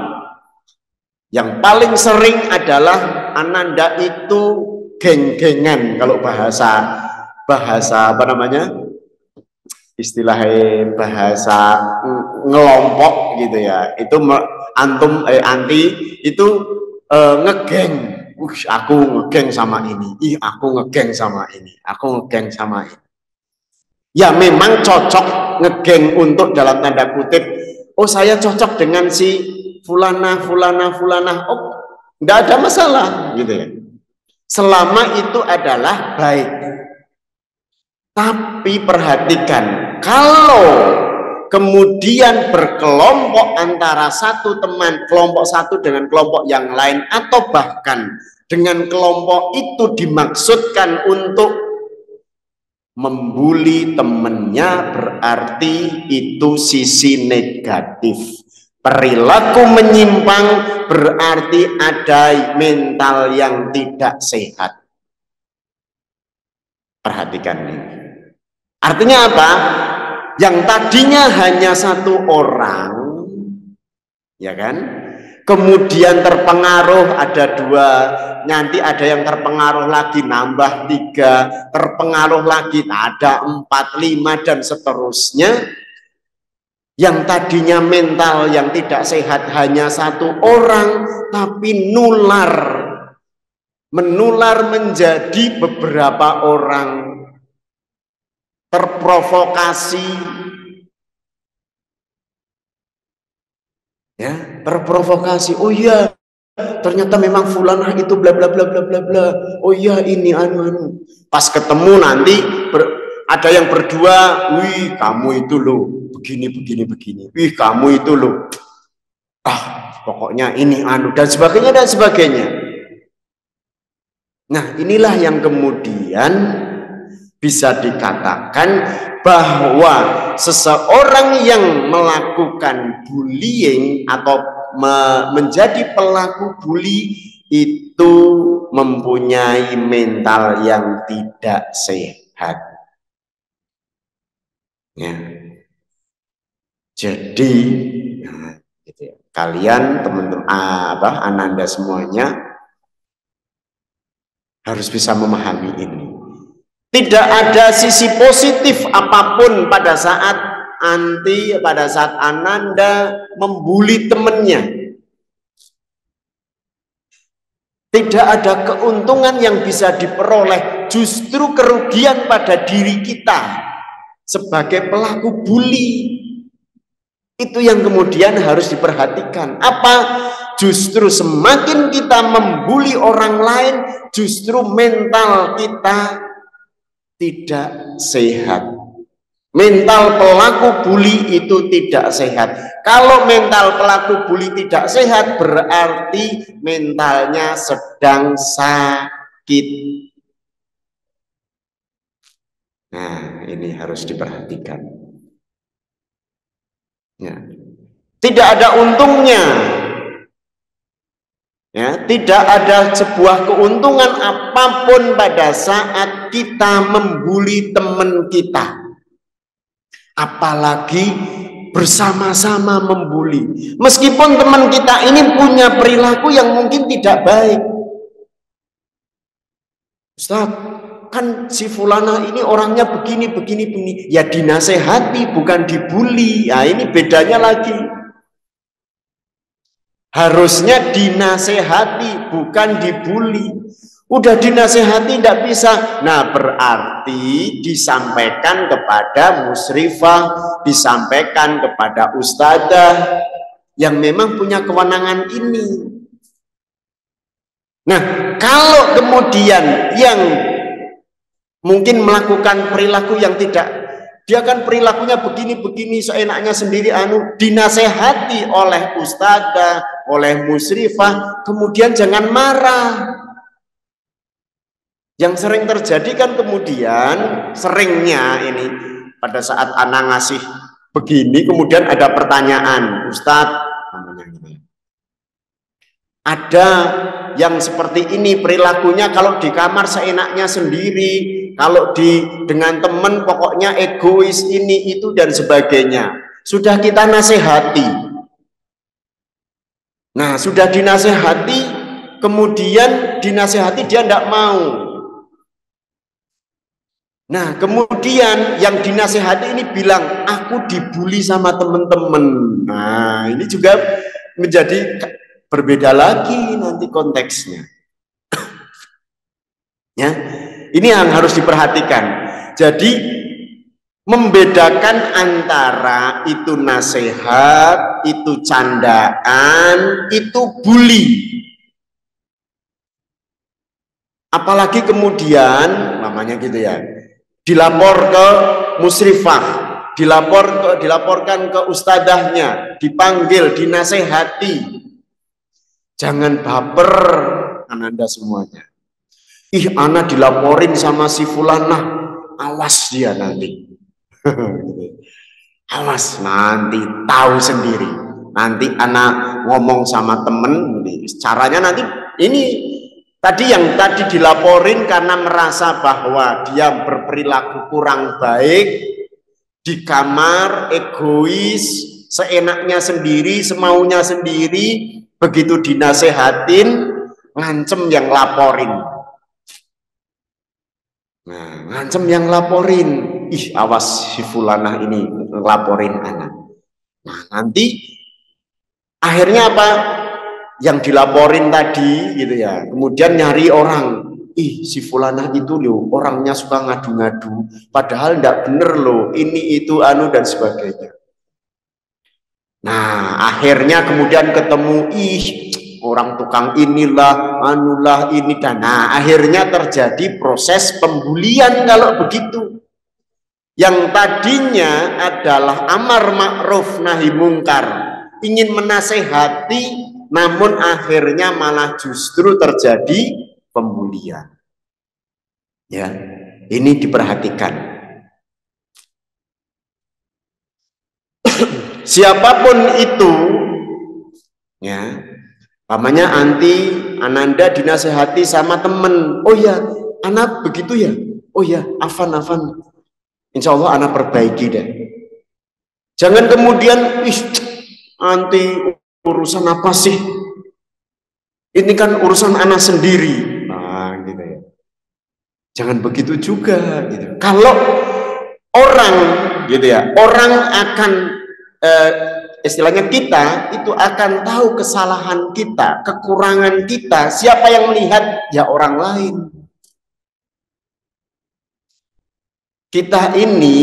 Yang paling sering adalah ananda itu geng-gengan, kalau bahasa apa namanya, istilahnya bahasa ngelompok gitu ya, itu anti itu ngegeng, aku ngegeng sama ini, aku ngegeng sama ini, aku ngegeng sama ini. Ya memang cocok ngegeng untuk dalam tanda kutip, oh saya cocok dengan si fulana, oh enggak ada masalah gitu ya, selama itu adalah baik. Tapi perhatikan, kalau kemudian berkelompok antara satu teman, kelompok satu dengan kelompok yang lain, atau bahkan dengan kelompok itu dimaksudkan untuk membuli temennya, berarti itu sisi negatif. Perilaku menyimpang berarti ada mental yang tidak sehat. Perhatikan ini. Artinya apa? Yang tadinya hanya satu orang, ya kan? Kemudian terpengaruh ada dua, nanti ada yang terpengaruh lagi nambah 3, terpengaruh lagi ada 4, 5 dan seterusnya. Yang tadinya mental yang tidak sehat hanya satu orang, tapi menular menjadi beberapa orang, terprovokasi, ya, terprovokasi. Oh iya, ternyata memang fulanah itu bla bla bla bla bla bla. Oh iya, ini anu. Pas ketemu nanti ada yang berdua, wih kamu itu loh begini begini begini. Wih kamu itu loh. Pokoknya ini anu dan sebagainya dan sebagainya. Nah, inilah yang kemudian bisa dikatakan bahwa seseorang yang melakukan bullying atau menjadi pelaku bully itu mempunyai mental yang tidak sehat. Ya. Jadi gitu ya. Kalian teman-teman Ananda semuanya harus bisa memahami ini. Tidak ada sisi positif apapun pada saat Ananda membuli temannya. Tidak ada keuntungan yang bisa diperoleh, justru kerugian pada diri kita sebagai pelaku bully. Itu yang kemudian harus diperhatikan. Apa? Justru semakin kita membuli orang lain, justru mental kita tidak sehat. Mental pelaku bully itu tidak sehat. Kalau mental pelaku bully tidak sehat, berarti mentalnya sedang sakit. Nah, ini harus diperhatikan. Ya. Tidak ada untungnya. Ya, tidak ada sebuah keuntungan apapun pada saat kita membuli teman kita. Apalagi bersama-sama membuli. Meskipun teman kita ini punya perilaku yang mungkin tidak baik. Ustaz, kan si fulana ini orangnya begini. Ya dinasehati, bukan dibully. Nah, ini bedanya lagi. Harusnya dinasehati, bukan dibully. Udah dinasehati tidak bisa. Nah, berarti disampaikan kepada musyrifah, disampaikan kepada ustadzah yang memang punya kewenangan ini. Nah, kalau kemudian yang mungkin melakukan perilaku yang tidak, dia kan perilakunya begini seenaknya sendiri, dinasehati oleh ustadzah, oleh musyrifah, kemudian jangan marah. Yang sering terjadi kan kemudian, seringnya ini pada saat anak ngasih begini, kemudian ada pertanyaan, Ustadz, ada yang seperti ini perilakunya, kalau di kamar seenaknya sendiri, kalau dengan teman pokoknya egois ini itu dan sebagainya. Sudah kita nasihati. Nah, sudah dinasehati, kemudian dinasehati dia tidak mau. Nah, kemudian yang dinasehati ini bilang, aku dibully sama teman-teman. Nah, ini juga menjadi berbeda lagi nanti konteksnya. Ya, ini yang harus diperhatikan. Jadi, membedakan antara itu nasihat, itu candaan, itu bully. Apalagi kemudian, namanya gitu ya, dilapor ke musrifah, dilaporkan ke ustadzahnya, dipanggil, dinasehati. Jangan baper Anda semuanya. Ih, ana dilaporin sama si fulanah, awas dia nanti. Awas nanti tahu sendiri. Nanti anak ngomong sama temen, caranya nanti ini tadi yang tadi dilaporin karena merasa bahwa dia berperilaku kurang baik di kamar, egois, seenaknya sendiri, semaunya sendiri, begitu dinasehatin, ngancem yang laporin. Nah, ngancem yang laporin, ih awas si fulanah ini ngelaporin anak. Nah, nanti akhirnya apa? Yang dilaporin tadi gitu ya, kemudian nyari orang, ih si fulanah itu loh orangnya suka ngadu-ngadu, padahal enggak bener loh, ini itu anu dan sebagainya. Nah akhirnya kemudian ketemu, ih orang tukang inilah, anulah ini, dan nah akhirnya terjadi proses pembulian. Kalau begitu, yang tadinya adalah amar ma'ruf nahi mungkar, ingin menasehati, namun akhirnya malah justru terjadi pembulian. Ya, ini diperhatikan. Siapapun itu, ya, pamannya Ananda dinasehati sama temen, oh ya, anak begitu ya, oh ya, afan, insya Allah anak perbaiki deh. Jangan kemudian, anti urusan apa sih? Ini kan urusan anak sendiri. Nah, gitu ya. Jangan begitu juga gitu. Kalau orang gitu ya, orang akan istilahnya kita itu akan tahu kesalahan kita, kekurangan kita. Siapa yang melihat? Ya orang lain. Kita ini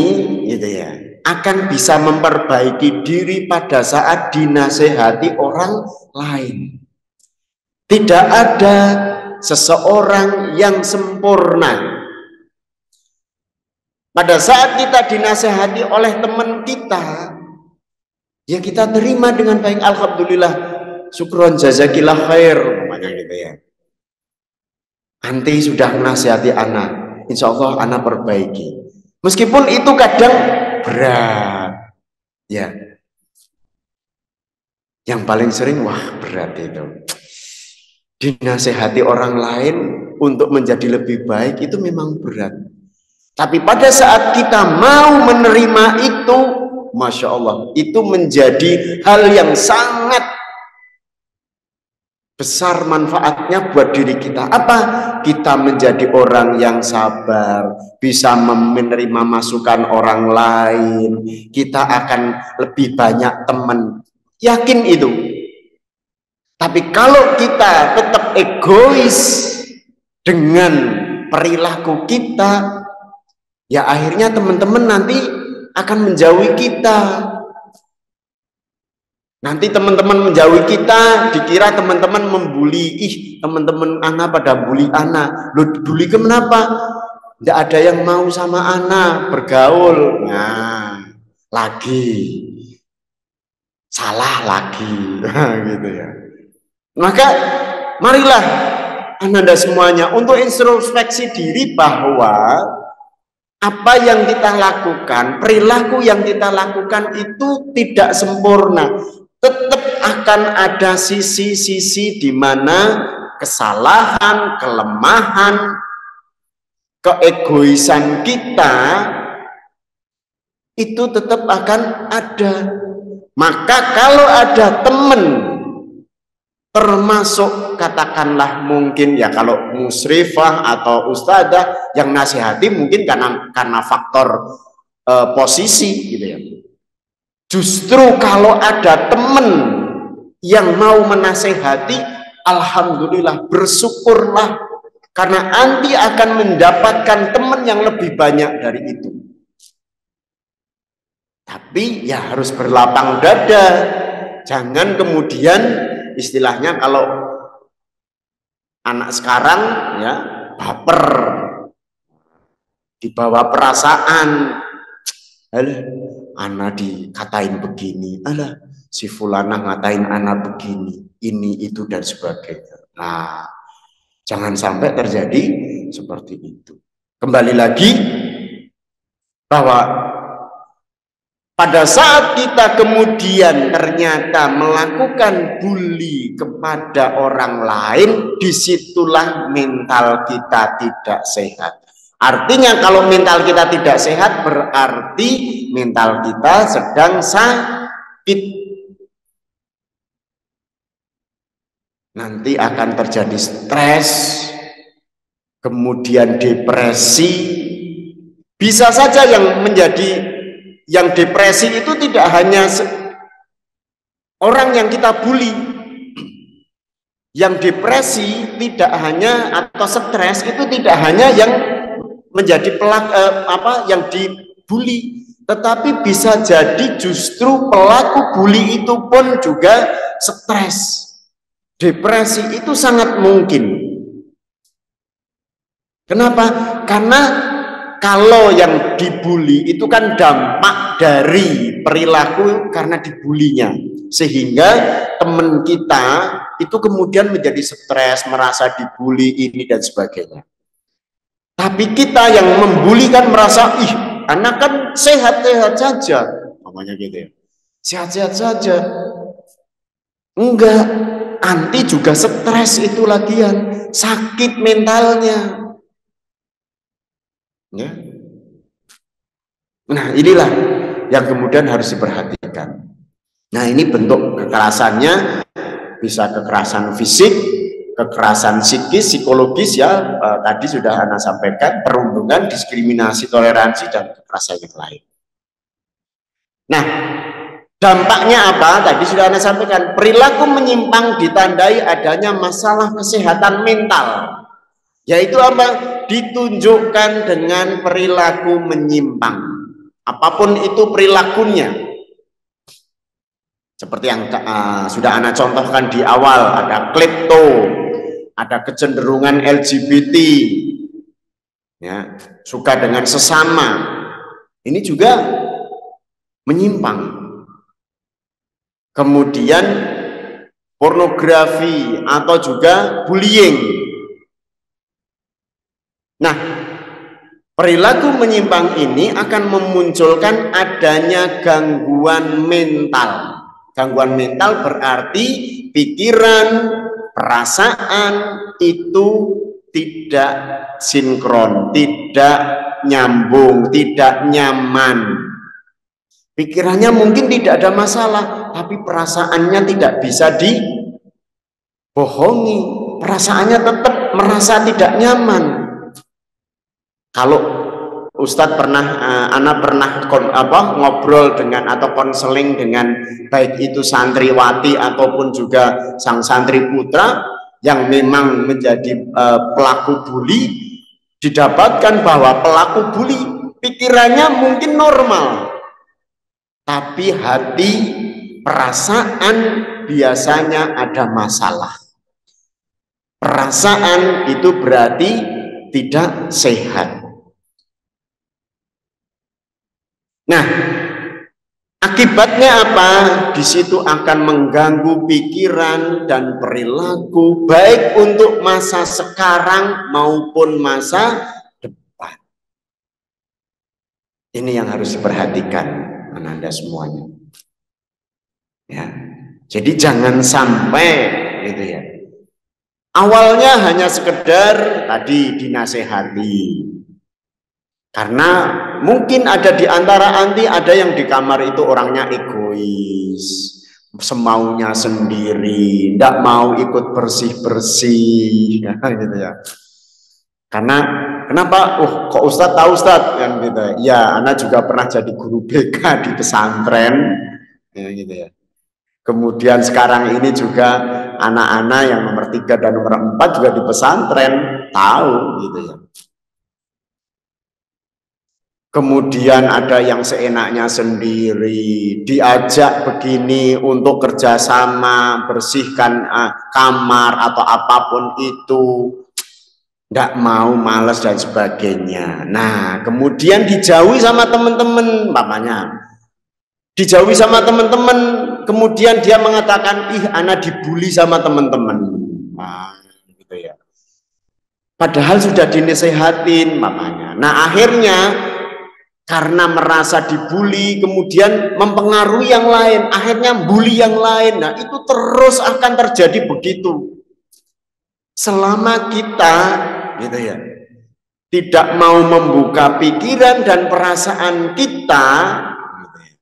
gitu ya, akan bisa memperbaiki diri pada saat dinasehati orang lain. Tidak ada seseorang yang sempurna. Pada saat kita dinasehati oleh teman kita, ya kita terima dengan baik, alhamdulillah, syukron jazakillah khair, namanya gitu ya. Anti sudah menasehati anak, insya Allah anak perbaiki. Meskipun itu kadang berat, ya. Yang paling sering, wah berat itu. Dinasehati orang lain untuk menjadi lebih baik itu memang berat. Tapi pada saat kita mau menerima itu, Masya Allah, itu menjadi hal yang sangat besar manfaatnya buat diri kita. Apa? Kita menjadi orang yang sabar, bisa menerima masukan orang lain, kita akan lebih banyak teman. Yakin itu. Tapi kalau kita tetap egois dengan perilaku kita, ya akhirnya teman-teman nanti akan menjauhi kita. Nanti teman-teman menjauhi kita, dikira teman-teman membuli. Ih, teman-teman anak pada bully anak. Loh, bully kenapa? Tidak ada yang mau sama anak bergaul. Nah, lagi salah lagi, gitu ya. Maka marilah Anda semuanya untuk introspeksi diri bahwa apa yang kita lakukan, perilaku yang kita lakukan itu tidak sempurna. Tetap akan ada sisi-sisi di mana kesalahan, kelemahan, keegoisan kita itu tetap akan ada. Maka kalau ada teman, termasuk katakanlah mungkin ya kalau musrifah atau ustadzah yang nasihati mungkin karena faktor posisi gitu ya. Justru kalau ada teman yang mau menasehati, alhamdulillah, bersyukurlah, karena nanti akan mendapatkan teman yang lebih banyak dari itu. Tapi ya harus berlapang dada, jangan kemudian istilahnya kalau anak sekarang ya baper, dibawa perasaan. Alah, ana dikatain begini, alah si fulana ngatain ana begini, ini itu dan sebagainya. Nah, jangan sampai terjadi seperti itu. Kembali lagi bahwa pada saat kita kemudian ternyata melakukan bully kepada orang lain, disitulah mental kita tidak sehat. Artinya kalau mental kita tidak sehat, berarti mental kita sedang sakit. Nanti akan terjadi stres, kemudian depresi. Bisa saja yang depresi itu tidak hanya orang yang kita bully. Yang depresi tidak hanya atau stres itu tidak hanya yang menjadi yang dibully, tetapi bisa jadi justru pelaku bully itu pun juga stres. Depresi itu sangat mungkin. Kenapa? Karena kalau yang dibully itu kan dampak dari perilaku karena dibulinya, sehingga teman kita itu kemudian menjadi stres, merasa dibully ini dan sebagainya. Tapi kita yang membuli kan merasa, ih, anak kan sehat-sehat saja, namanya gitu ya, sehat-sehat saja. Enggak, anti juga stres itu lagian, sakit mentalnya. Ya. Nah, inilah yang kemudian harus diperhatikan. Nah, ini bentuk kekerasannya, bisa kekerasan fisik, kekerasan psikis, psikologis ya, tadi sudah Ana sampaikan, perundungan, diskriminasi, toleransi, dan kekerasan yang lain. Nah, dampaknya apa? Tadi sudah Ana sampaikan, perilaku menyimpang ditandai adanya masalah kesehatan mental. Yaitu apa? Ditunjukkan dengan perilaku menyimpang. Apapun itu perilakunya. Seperti yang sudah Ana contohkan di awal, ada klepto, ada kecenderungan LGBT, ya, suka dengan sesama. Ini juga menyimpang. Kemudian pornografi atau juga bullying. Nah, perilaku menyimpang ini akan memunculkan adanya gangguan mental. Gangguan mental berarti pikiran, perasaan itu tidak sinkron, tidak nyambung, tidak nyaman. Pikirannya mungkin tidak ada masalah, tapi perasaannya tidak bisa dibohongi. Perasaannya tetap merasa tidak nyaman. Kalau Ustadz Ana pernah ngobrol dengan atau konseling dengan baik itu santriwati ataupun juga sang santri putra yang memang menjadi pelaku bully, didapatkan bahwa pelaku bully pikirannya mungkin normal, tapi hati, perasaan biasanya ada masalah. Perasaan itu berarti tidak sehat. Nah, akibatnya apa? Di situ akan mengganggu pikiran dan perilaku baik untuk masa sekarang maupun masa depan. Ini yang harus diperhatikan Anda semuanya. Ya. Jadi jangan sampai gitu ya. Awalnya hanya sekedar tadi dinasehati. Karena mungkin ada di antara anti, ada yang di kamar itu orangnya egois, semaunya sendiri, tidak mau ikut bersih-bersih, ya, gitu ya. Karena kenapa? Kok Ustadz tahu Ustadz? Yang gitu. Ya, Ana juga pernah jadi guru BK di pesantren, ya, gitu ya. Kemudian sekarang ini juga anak-anak yang nomor 3 dan nomor 4 juga di pesantren, tahu, gitu ya. Kemudian ada yang seenaknya sendiri, diajak begini untuk kerjasama, bersihkan kamar atau apapun itu. nggak mau, malas dan sebagainya. Nah, kemudian dijauhi sama teman-teman, mamanya dijauhi sama teman-teman, kemudian dia mengatakan, ih, anak dibully sama teman-teman. Nah, gitu ya. Padahal sudah dinasehatin mamanya. Nah, akhirnya karena merasa dibully, kemudian mempengaruhi yang lain, akhirnya bully yang lain. Nah, itu terus akan terjadi begitu. Selama kita, gitu ya, tidak mau membuka pikiran dan perasaan kita, gitu ya,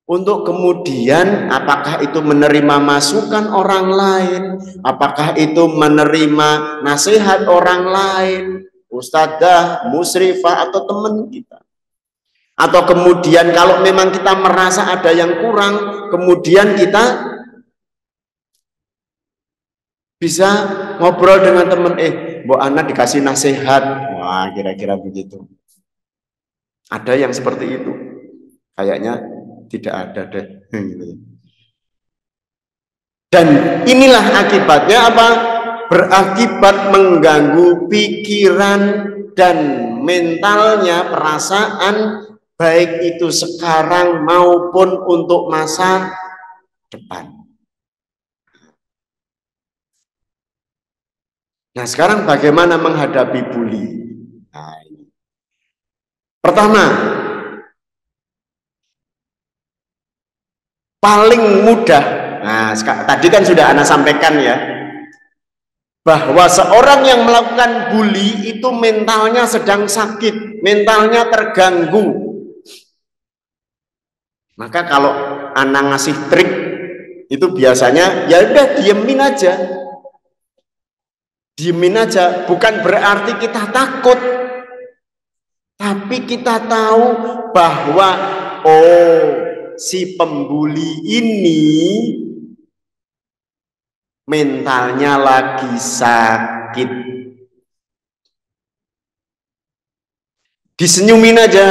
untuk kemudian apakah itu menerima masukan orang lain, apakah itu menerima nasihat orang lain, ustadzah, musyrifah, atau teman kita. Atau kemudian kalau memang kita merasa ada yang kurang, kemudian kita bisa ngobrol dengan teman, Bu Ana dikasih nasihat. Wah, kira-kira begitu. Ada yang seperti itu? Kayaknya tidak ada deh. Dan inilah akibatnya apa? Berakibat mengganggu pikiran dan mentalnya, perasaan, baik itu sekarang maupun untuk masa depan. Nah, sekarang bagaimana menghadapi bully? Nah, ini. Pertama, paling mudah, nah tadi kan sudah Ana sampaikan ya, bahwa seorang yang melakukan bully itu mentalnya sedang sakit, mentalnya terganggu. Maka kalau Ana ngasih trik itu biasanya ya udah diemin aja. Diemin aja, bukan berarti kita takut, tapi kita tahu bahwa oh, si pembuli ini mentalnya lagi sakit. Disenyumin aja.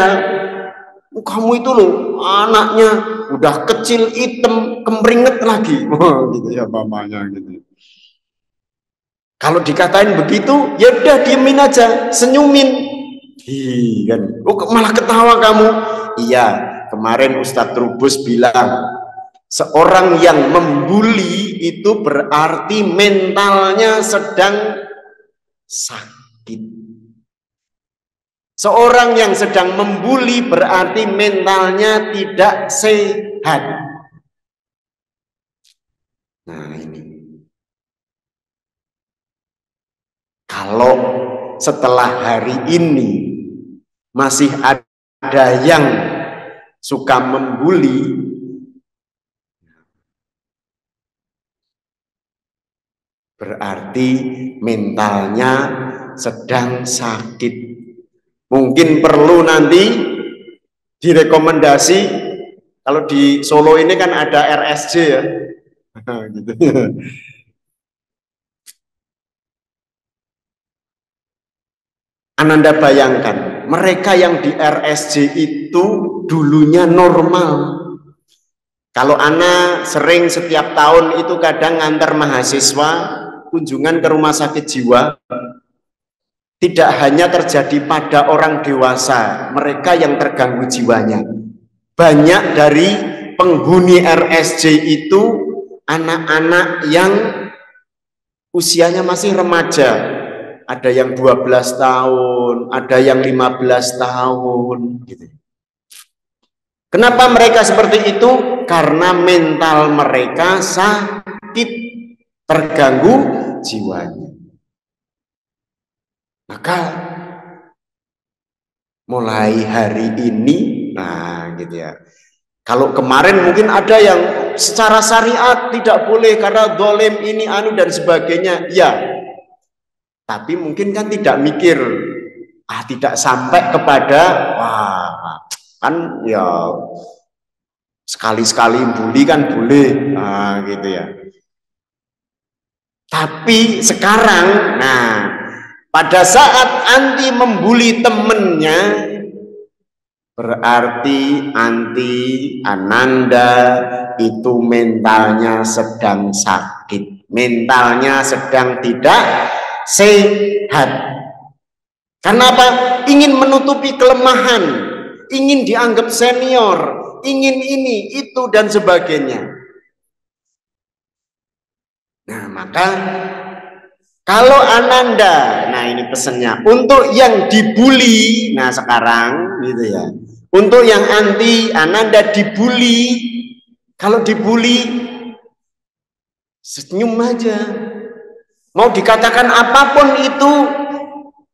Kamu itu loh anaknya udah kecil, hitam, kemeringet lagi. Oh, gitu ya mamanya gitu. Kalau dikatain begitu, ya udah diemin aja, senyumin. Hi, kan. Oh, malah ketawa kamu. Iya, kemarin Ustadz Trubus bilang, seorang yang membuli itu berarti mentalnya sedang sakit. Seorang yang sedang membuli berarti mentalnya tidak sehat. Nah, ini. Kalau setelah hari ini masih ada yang suka membuli, berarti mentalnya sedang sakit. Mungkin perlu nanti direkomendasi, kalau di Solo ini kan ada RSJ ya. Gitu. Ananda bayangkan, mereka yang di RSJ itu dulunya normal. Kalau Ana sering setiap tahun itu kadang ngantar mahasiswa kunjungan ke rumah sakit jiwa, tidak hanya terjadi pada orang dewasa, mereka yang terganggu jiwanya. Banyak dari penghuni RSJ itu anak-anak yang usianya masih remaja. Ada yang 12 tahun, ada yang 15 tahun gitu. Kenapa mereka seperti itu? Karena mental mereka sakit, terganggu jiwanya. Maka mulai hari ini, nah gitu ya. Kalau kemarin mungkin ada yang secara syariat tidak boleh karena dolim ini anu dan sebagainya, ya. Tapi mungkin kan tidak mikir, tidak sampai kepada, wah kan ya sekali-sekali bully kan boleh, nah gitu ya. Tapi sekarang, nah pada saat anti membuli temennya, berarti anti Ananda itu mentalnya sedang sakit, mentalnya sedang tidak sehat. Karena apa? Ingin menutupi kelemahan, ingin dianggap senior, ingin ini, itu, dan sebagainya. Nah, maka kalau Ananda, nah ini pesannya, untuk yang dibully, nah sekarang gitu ya, untuk yang anti, Ananda dibully, kalau dibully, senyum aja. Mau dikatakan apapun itu,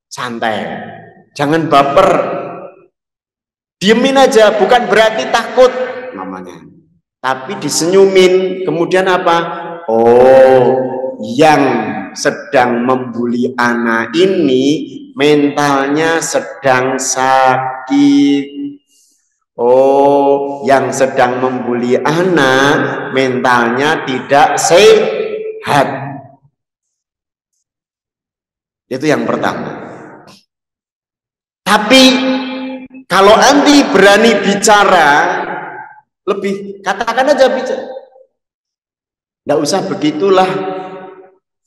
santai, jangan baper, diemin aja, bukan berarti takut namanya, tapi disenyumin. Kemudian apa? Oh, yang sedang membuli anak ini mentalnya sedang sakit. Oh, yang sedang membuli anak mentalnya tidak sehat. Itu yang pertama. Tapi kalau anti berani bicara, lebih katakan aja bicara. Tidak usah begitulah.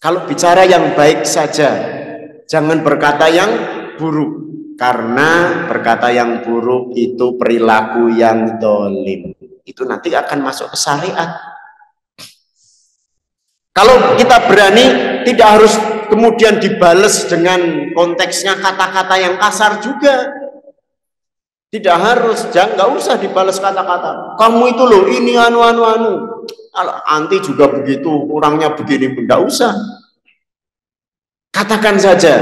Kalau bicara yang baik saja, jangan berkata yang buruk. Karena berkata yang buruk itu perilaku yang dolim. Itu nanti akan masuk ke syariat. Kalau kita berani, tidak harus kemudian dibales dengan konteksnya kata-kata yang kasar juga. Tidak harus, jangan, nggak usah dibales kata-kata. Kamu itu loh, ini anu. Anti juga begitu, orangnya begini, nggak usah. Katakan saja.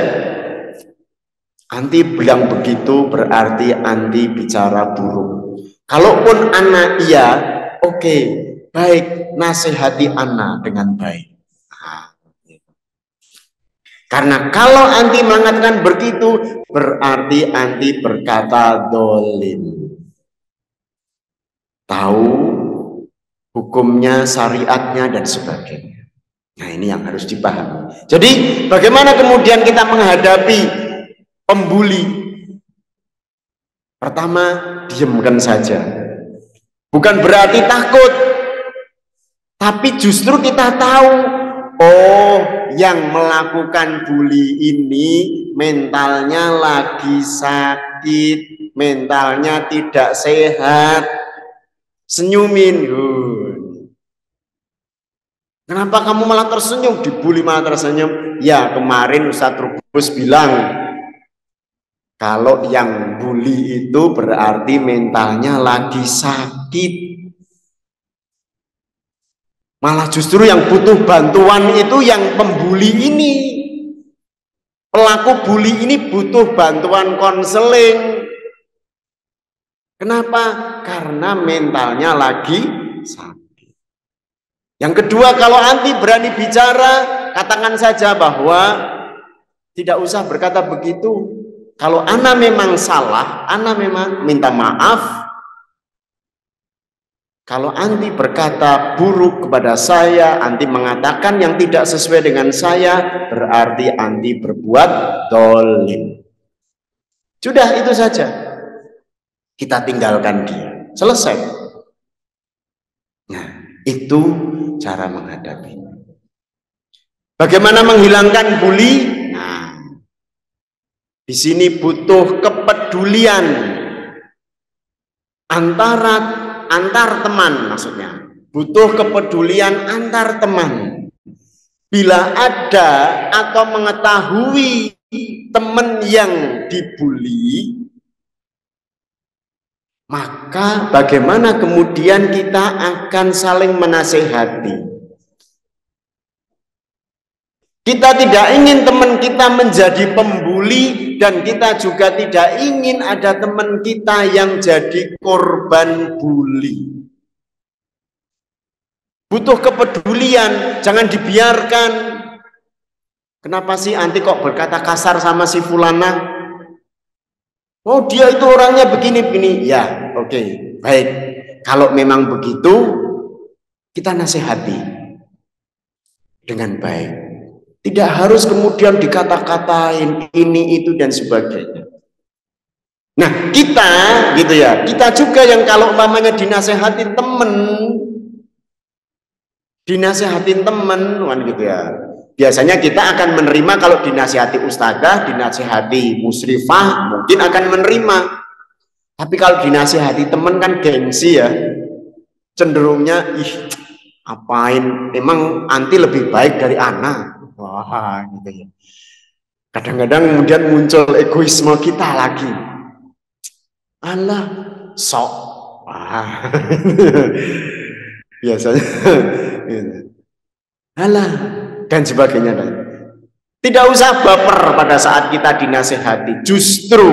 Anti bilang begitu berarti anti bicara buruk. Kalaupun anak iya, oke, baik, nasihati anak dengan baik. Karena kalau anti mengatakan begitu, berarti anti berkata dolim. Tahu hukumnya, syariatnya, dan sebagainya. Nah, ini yang harus dipahami. Jadi, bagaimana kemudian kita menghadapi pembuli? Pertama, diamkan saja. Bukan berarti takut, tapi justru kita tahu, oh, yang melakukan bully ini mentalnya lagi sakit, mentalnya tidak sehat. Senyumin. Kenapa kamu malah tersenyum? Dibully malah tersenyum. Ya, kemarin Ustadz Rubus bilang, kalau yang bully itu berarti mentalnya lagi sakit. Malah justru yang butuh bantuan itu yang pembuli ini. Pelaku bully ini butuh bantuan konseling. Kenapa? Karena mentalnya lagi sakit. Yang kedua, kalau anti berani bicara, katakan saja bahwa tidak usah berkata begitu. Kalau ana memang salah, ana memang minta maaf. Kalau anti berkata buruk kepada saya, anti mengatakan yang tidak sesuai dengan saya, berarti anti berbuat dolim. Sudah, itu saja. Kita tinggalkan dia. Selesai. Nah, itu cara menghadapi. Bagaimana menghilangkan bully? Nah, di sini butuh kepedulian antar teman, maksudnya butuh kepedulian antar teman. Bila ada atau mengetahui teman yang dibully, maka bagaimana kemudian kita akan saling menasehati. Kita tidak ingin teman kita menjadi pembuli, dan kita juga tidak ingin ada teman kita yang jadi korban bully. Butuh kepedulian, jangan dibiarkan. Kenapa sih anti kok berkata kasar sama si fulana? Oh, dia itu orangnya begini-begini. Ya, oke, baik. Kalau memang begitu, kita nasihati dengan baik. Tidak harus kemudian dikata-katain ini, itu, dan sebagainya. Nah, kita gitu ya, kita juga yang kalau umpamanya dinasehatin temen kan gitu ya, Biasanya kita akan menerima kalau dinasihati ustadzah, dinasihati musyrifah, mungkin akan menerima. Tapi kalau dinasihati teman kan gengsi ya. Cenderungnya, ih apain, emang anti lebih baik dari ana. Wah gitu ya. Kadang-kadang kemudian muncul egoisme kita lagi. Alah, sok. Wah. Biasanya. Alah, dan sebagainya. Tidak usah baper pada saat kita dinasehati. Justru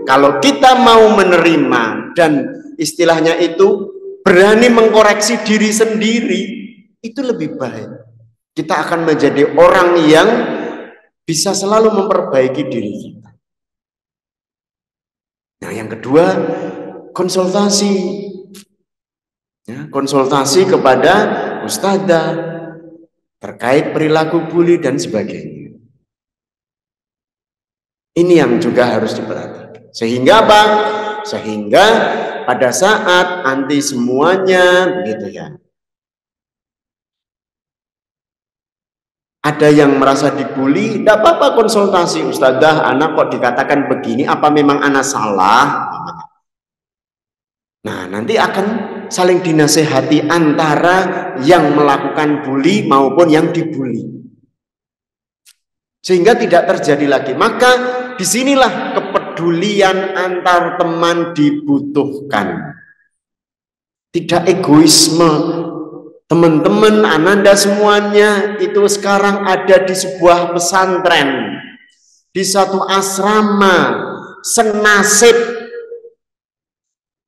kalau kita mau menerima dan istilahnya itu berani mengkoreksi diri sendiri, itu lebih baik. Kita akan menjadi orang yang bisa selalu memperbaiki diri kita. Nah, yang kedua, konsultasi. Ya, konsultasi kepada ustadzah terkait perilaku bully dan sebagainya. Ini yang juga harus diperhatikan. Sehingga apa? Sehingga pada saat anti semuanya begitu ya. Ada yang merasa dibully, tidak apa-apa konsultasi ustadzah, anak kok dikatakan begini, apa memang anak salah? Nah, nanti akan saling dinasehati antara yang melakukan bully maupun yang dibully. Sehingga tidak terjadi lagi. Maka disinilah kepedulian antar teman dibutuhkan. Tidak egoisme. Teman-teman, ananda semuanya itu sekarang ada di sebuah pesantren, di satu asrama, senasib.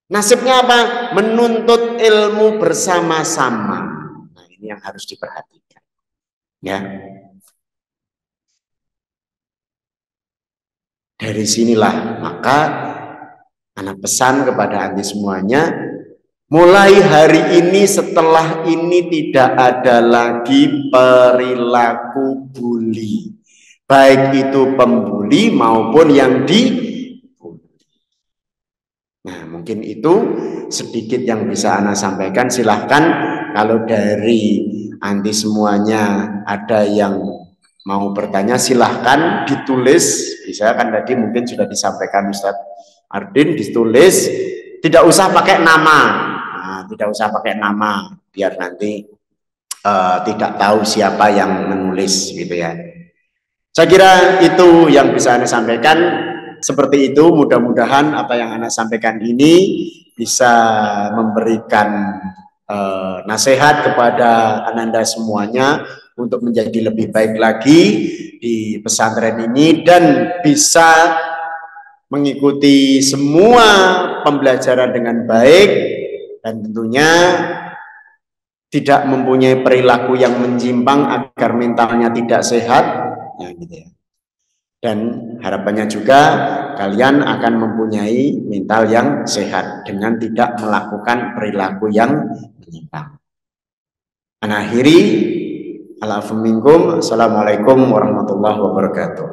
Nasibnya apa? Menuntut ilmu bersama-sama. Nah, ini yang harus diperhatikan. Ya. Dari sinilah maka anak pesan kepada anti semuanya, mulai hari ini setelah ini tidak ada lagi perilaku bully. Baik itu pembuli maupun yang dibully. Nah, mungkin itu sedikit yang bisa Ana sampaikan. Silahkan kalau dari anti semuanya ada yang mau bertanya, silahkan ditulis. Bisa kan tadi mungkin sudah disampaikan Ustadz Ardin, ditulis. Tidak usah pakai nama. Tidak usah pakai nama biar nanti tidak tahu siapa yang menulis gitu ya. Saya kira itu yang bisa Anda sampaikan. Seperti itu, mudah-mudahan apa yang Anda sampaikan ini bisa memberikan nasihat kepada Ananda semuanya untuk menjadi lebih baik lagi di pesantren ini dan bisa mengikuti semua pembelajaran dengan baik dan tentunya tidak mempunyai perilaku yang menyimpang agar mentalnya tidak sehat, ya gitu ya. Dan harapannya juga kalian akan mempunyai mental yang sehat dengan tidak melakukan perilaku yang menyimpang. Ana akhiri, Assalamualaikum warahmatullahi wabarakatuh.